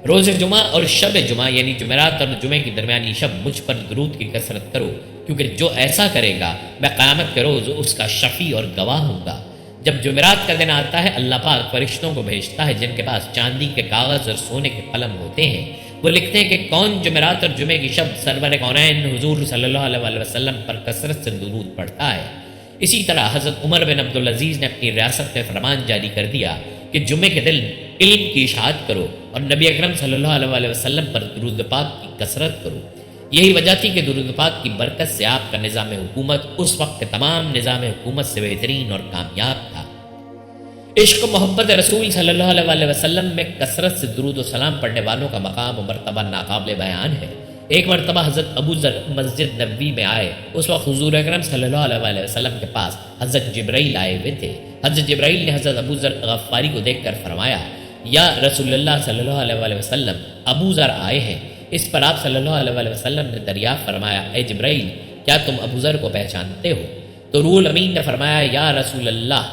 روز جمعہ اور شب جمعہ یعنی جمعرات اور جمعے کی درمیانی شب مجھ پر درود کی کثرت کرو، کیونکہ جو ایسا کرے گا میں قیامت کے روز اس کا شفیع اور گواہ ہوں گا۔ جب جمعرات کا دن آتا ہے، اللہ پاک فرشتوں کو بھیجتا ہے جن کے پاس چاندی کے کاغذ اور سونے کے قلم ہوتے ہیں۔ وہ لکھتے ہیں کہ کون جمعرات اور جمعے کی شب سرور کونین حضور صلی اللہ علیہ وسلم پر کثرت سے درود پڑھتا ہے۔ اسی طرح حضرت عمر بن عبدالعزیز نے اپنی ریاست میں فرمان جاری کر دیا کہ جمعے کے دن علم کی اشاعت کرو اور نبی اکرم صلی اللہ علیہ وسلم پر درود پاک کی کثرت کرو۔ یہی وجہ تھی کہ درود پاک کی برکت سے آپ کا نظام حکومت اس وقت کے تمام نظام حکومت سے بہترین اور کامیاب تھا۔ عشق و محبت رسول صلی اللہ علیہ وسلم میں کثرت سے درود و سلام پڑھنے والوں کا مقام و مرتبہ ناقابل بیان ہے۔ ایک مرتبہ حضرت ابو ذر مسجد نبوی میں آئے۔ اس وقت حضور اکرم صلی اللہ علیہ وسلم کے پاس حضرت جبرائیل آئے ہوئے تھے۔ حضرت جبرائیل نے حضرت ابو ذر غفاری کو دیکھ کر فرمایا، یا رسول اللہ صلی اللہ علیہ وسلم، ابو ذر آئے ہیں۔ اس پر آپ صلی اللہ علیہ وسلم نے دریافت فرمایا، اے جبرائیل، کیا تم ابو ذر کو پہچانتے ہو؟ تو روح الامین نے فرمایا، یا رسول اللہ،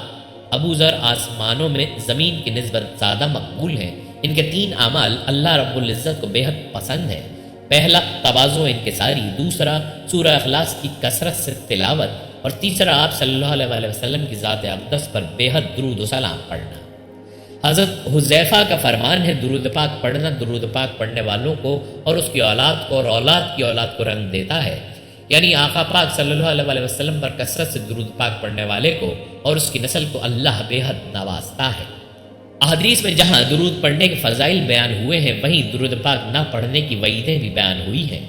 ابو ذر آسمانوں میں زمین کی نسبت زیادہ مقبول ہیں۔ ان کے 3 اعمال اللہ رب العزت کو بے حد پسند ہے۔ پہلا تواضع و انکساری، دوسرا سورہ اخلاص کی کثرت سے تلاوت، اور تیسرا آپ صلی اللہ علیہ وسلم کی ذات اقدس پر بے حد درود و سلام پڑھنا۔ حضرت حذیفہ کا فرمان ہے، درود پاک پڑھنا درود پاک پڑھنے والوں کو اور اس کی اولاد کو اور اولاد کی اولاد کو رنگ دیتا ہے، یعنی آقا پاک صلی اللہ علیہ وسلم پر کثرت سے درود پاک پڑھنے والے کو اور اس کی نسل کو اللہ بے حد نوازتا ہے۔ احادیث میں جہاں درود پڑھنے کے فضائل بیان ہوئے ہیں، وہیں درود پاک نہ پڑھنے کی وعیدیں بھی بیان ہوئی ہیں۔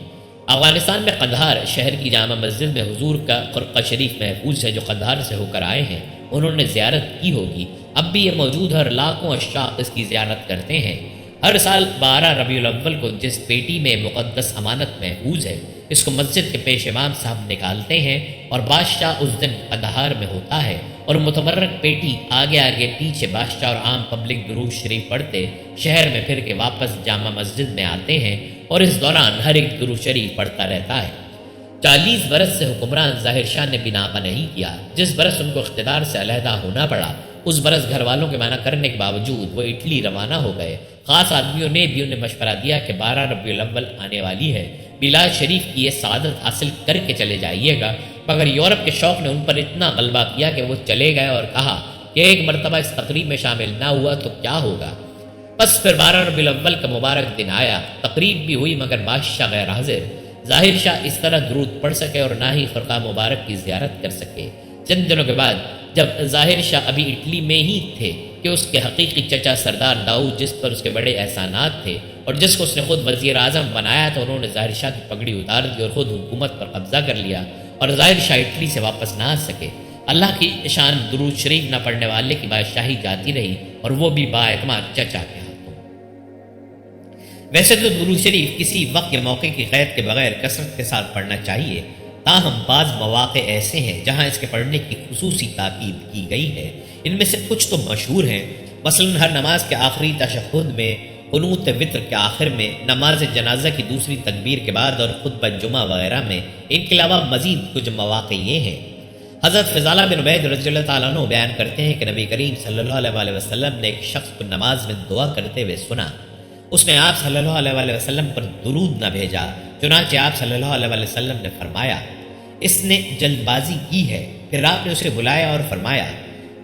افغانستان میں قندھار شہر کی جامع مسجد میں حضور کا خرقہ شریف محفوظ ہے، جو قندھار سے ہو کر آئے ہیں انہوں نے زیارت کی ہوگی، اب بھی یہ موجود ہے اور لاکھوں عشاق اس کی زیارت کرتے ہیں۔ ہر سال 12 ربیع الاول کو جس پیٹی میں مقدس امانت محفوظ ہے، اس کو مسجد کے پیش امام صاحب نکالتے ہیں اور بادشاہ اس دن قندھار میں ہوتا ہے، اور متبرک پیٹی آگے آگے پیچھے بادشاہ اور عام پبلک درود شریف پڑھتے شہر میں پھر کے واپس جامع مسجد میں آتے ہیں، اور اس دوران ہر ایک درود شریف پڑھتا رہتا ہے۔ 40 برس سے حکمران ظاہر شاہ نے بناپا نہیں کیا۔ جس برس ان کو اقتدار سے علیحدہ ہونا پڑا، اس برس گھر والوں کے منع کرنے کے باوجود وہ اٹلی روانہ ہو گئے۔ خاص آدمیوں نے بھی انہیں مشورہ دیا کہ 12 ربیع الاول آنے والی ہے، میلاد شریف کی یہ سعادت حاصل کر کے چلے جائیے گا، مگر یورپ کے شوق نے ان پر اتنا غلبہ کیا کہ وہ چلے گئے اور کہا کہ ایک مرتبہ اس تقریب میں شامل نہ ہوا تو کیا ہوگا۔ بس پھر 12 ربیع الاول کا مبارک دن آیا، تقریب بھی ہوئی مگر بادشاہ غیر حاضر۔ ظاہر شاہ اس طرح درود پڑھ سکے اور نہ ہی خرقہ مبارک کی زیارت کر سکے۔ چند دنوں کے بعد جب ظاہر شاہ ابھی اٹلی میں ہی تھے کہ اس کے حقیقی چچا سردار داؤد، جس پر اس کے بڑے احسانات تھے اور جس کو اس نے خود وزیر اعظم بنایا تھا، انہوں نے ظاہر شاہ کی پگڑی اتار دی اور خود حکومت پر قبضہ کر لیا، اور ظاہر شاہ اٹلی سے واپس نہ آ سکے۔ اللہ کی شان درود شریف نہ پڑھنے والے کی بادشاہی جاتی رہی، اور وہ بھی با اعتماد چچا کے ہاتھوں۔ ویسے تو درود شریف کسی وقت یا موقع کی قید کے بغیر کثرت کے ساتھ پڑھنا چاہیے، تاہم بعض مواقع ایسے ہیں جہاں اس کے پڑھنے کی خصوصی تاکید کی گئی ہے۔ ان میں سے کچھ تو مشہور ہیں، مثلاً ہر نماز کے آخری تشہد میں، قنوت وتر کے آخر میں، نماز جنازہ کی دوسری تکبیر کے بعد اور خطبہ جمعہ وغیرہ میں۔ ان کے علاوہ مزید کچھ مواقع یہ ہیں۔ حضرت فضالہ بن عبید رضی اللہ تعالیٰ عنہ بیان کرتے ہیں کہ نبی کریم صلی اللہ علیہ وسلم نے ایک شخص کو نماز میں دعا کرتے ہوئے سنا۔ اس نے آپ صلی اللہ علیہ وسلم پر درود نہ بھیجا، چنانچہ آپ صلی اللہ علیہ وسلم نے فرمایا، اس نے جلد بازی کی ہے۔ پھر آپ نے اسے بلایا اور فرمایا،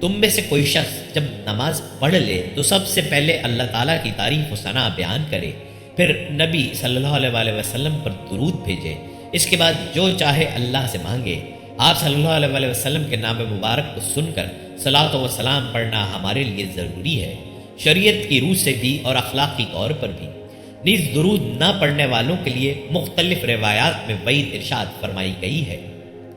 تم میں سے کوئی شخص جب نماز پڑھ لے تو سب سے پہلے اللہ تعالیٰ کی تعریف و ثنا بیان کرے، پھر نبی صلی اللہ علیہ وسلم پر درود بھیجے، اس کے بعد جو چاہے اللہ سے مانگے۔ آپ صلی اللہ علیہ وسلم کے نام مبارک کو سن کر صلاۃ و سلام پڑھنا ہمارے لیے ضروری ہے، شریعت کی روح سے بھی اور اخلاقی طور پر بھی۔ نیز درود نہ پڑھنے والوں کے لیے مختلف روایات میں وعید ارشاد فرمائی گئی ہے۔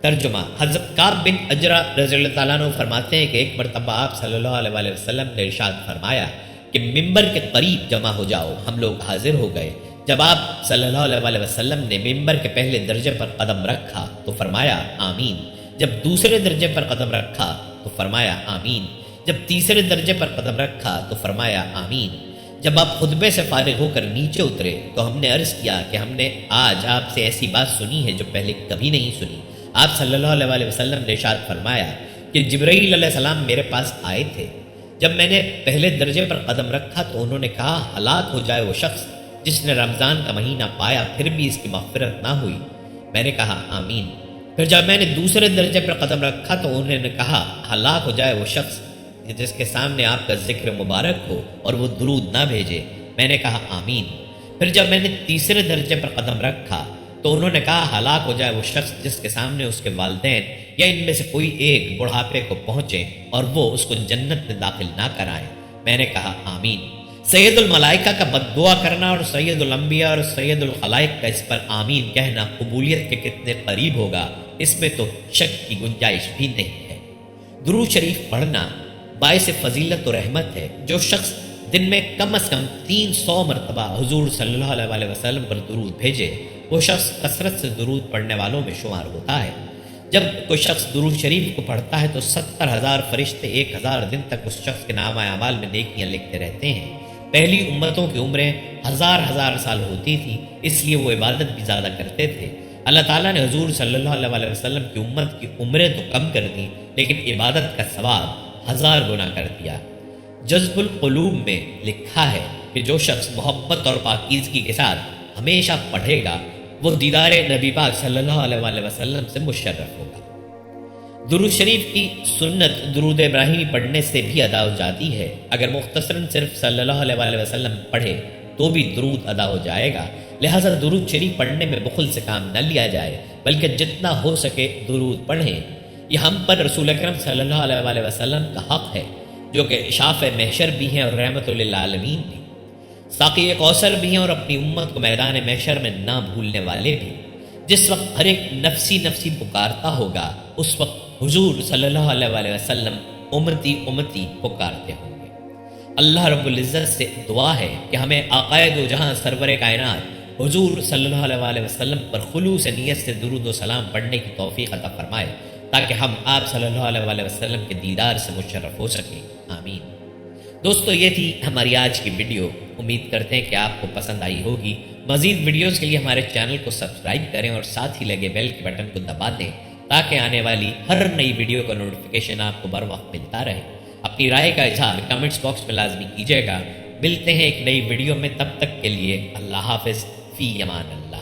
ترجمہ: حضرت کعب بن اجرا رضی اللہ تعالیٰ عنہ فرماتے ہیں کہ ایک مرتبہ آپ صلی اللہ علیہ وسلم نے ارشاد فرمایا کہ ممبر کے قریب جمع ہو جاؤ۔ ہم لوگ حاضر ہو گئے۔ جب آپ صلی اللہ علیہ وسلم نے ممبر کے پہلے درجے پر قدم رکھا تو فرمایا آمین، جب دوسرے درجے پر قدم رکھا تو فرمایا آمین، جب تیسرے درجے پر قدم رکھا تو فرمایا آمین۔ جب آپ خطبے سے فارغ ہو کر نیچے اترے تو ہم نے عرض کیا کہ ہم نے آج آپ سے ایسی بات سنی ہے جو پہلے کبھی نہیں سنی۔ آپ صلی اللہ علیہ وسلم نے ارشاد فرمایا کہ جبرائیل علیہ السلام میرے پاس آئے تھے۔ جب میں نے پہلے درجے پر قدم رکھا تو انہوں نے کہا ہلاک ہو جائے وہ شخص جس نے رمضان کا مہینہ پایا پھر بھی اس کی مغفرت نہ ہوئی۔ میں نے کہا آمین۔ پھر جب میں نے دوسرے درجے پر قدم رکھا تو انہوں نے کہا ہلاک ہو جائے وہ شخص جس کے سامنے آپ کا ذکر مبارک ہو اور وہ درود نہ بھیجے۔ میں نے کہا آمین۔ پھر جب میں نے تیسرے درجے پر قدم رکھا تو انہوں نے کہا ہلاک ہو جائے وہ شخص جس کے سامنے اس کے والدین یا ان میں سے کوئی ایک بڑھاپے کو پہنچے اور وہ اس کو جنت میں داخل نہ کرائیں۔ میں نے کہا آمین۔ سید الملائکہ کا بد دعا کرنا اور سید الانبیاء اور سید الخلائق کا اس پر آمین کہنا قبولیت کے کتنے قریب ہوگا، اس میں تو شک کی گنجائش بھی نہیں ہے۔ درود شریف پڑھنا باعث فضیلت و رحمت ہے۔ جو شخص دن میں کم از کم 300 مرتبہ حضور صلی اللہ علیہ وسلم پر درود بھیجے وہ شخص کثرت سے درود پڑھنے والوں میں شمار ہوتا ہے۔ جب کوئی شخص درود شریف کو پڑھتا ہے تو 70,000 فرشتے 1,000 دن تک اس شخص کے نامہ اعمال میں نیکیاں لکھتے رہتے ہیں۔ پہلی امتوں کی عمریں ہزار سال ہوتی تھی، اس لیے وہ عبادت بھی زیادہ کرتے تھے۔ اللہ تعالیٰ نے حضور صلی اللہ علیہ وسلم کی امت کی عمریں تو کم کر دیں، لیکن عبادت کا ثواب 1000 گنا کر دیا۔ جذب القلوب میں لکھا ہے کہ جو شخص محبت اور پاکیزگی کے ساتھ ہمیشہ پڑھے گا وہ دیدار نبی پاک صلی اللہ علیہ وسلم سے مشرف ہوگا۔ درود شریف کی سنت درود ابراہیمی پڑھنے سے بھی ادا ہو جاتی ہے۔ اگر مختصراً صرف صلی اللہ علیہ وسلم پڑھے تو بھی درود ادا ہو جائے گا، لہٰذا درود شریف پڑھنے میں بخل سے کام نہ لیا جائے، بلکہ جتنا ہو سکے درود پڑھیں۔ یہ ہم پر رسول اکرم صلی اللہ علیہ وسلم کا حق ہے، جو کہ شافع محشر بھی ہیں اور رحمت للعالمین بھی، ساقی کوثر بھی ہیں اور اپنی امت کو میدان محشر میں نہ بھولنے والے بھی۔ جس وقت ہر ایک نفسی نفسی پکارتا ہوگا اس وقت حضور صلی اللہ علیہ وسلم امتی امتی پکارتے ہوں گے۔ اللہ رب العزت سے دعا ہے کہ ہمیں آقائے دو جہاں سرور کائنات حضور صلی اللہ علیہ وسلم پر خلوص نیت سے درود و سلام پڑھنے کی توفیق عطا فرمائے، تاکہ ہم آپ صلی اللہ علیہ وسلم کے دیدار سے مشرف ہو سکیں، آمین۔ دوستو، یہ تھی ہماری آج کی ویڈیو۔ امید کرتے ہیں کہ آپ کو پسند آئی ہوگی۔ مزید ویڈیوز کے لیے ہمارے چینل کو سبسکرائب کریں اور ساتھ ہی لگے بیل کے بٹن کو دبا دیں، تاکہ آنے والی ہر نئی ویڈیو کا نوٹیفیکیشن آپ کو بر وقت ملتا رہے۔ اپنی رائے کا اظہار کمنٹس باکس میں لازمی کیجیے گا۔ ملتے ہیں ایک نئی ویڈیو میں، تب تک کے لیے اللہ حافظ، فی امان اللہ۔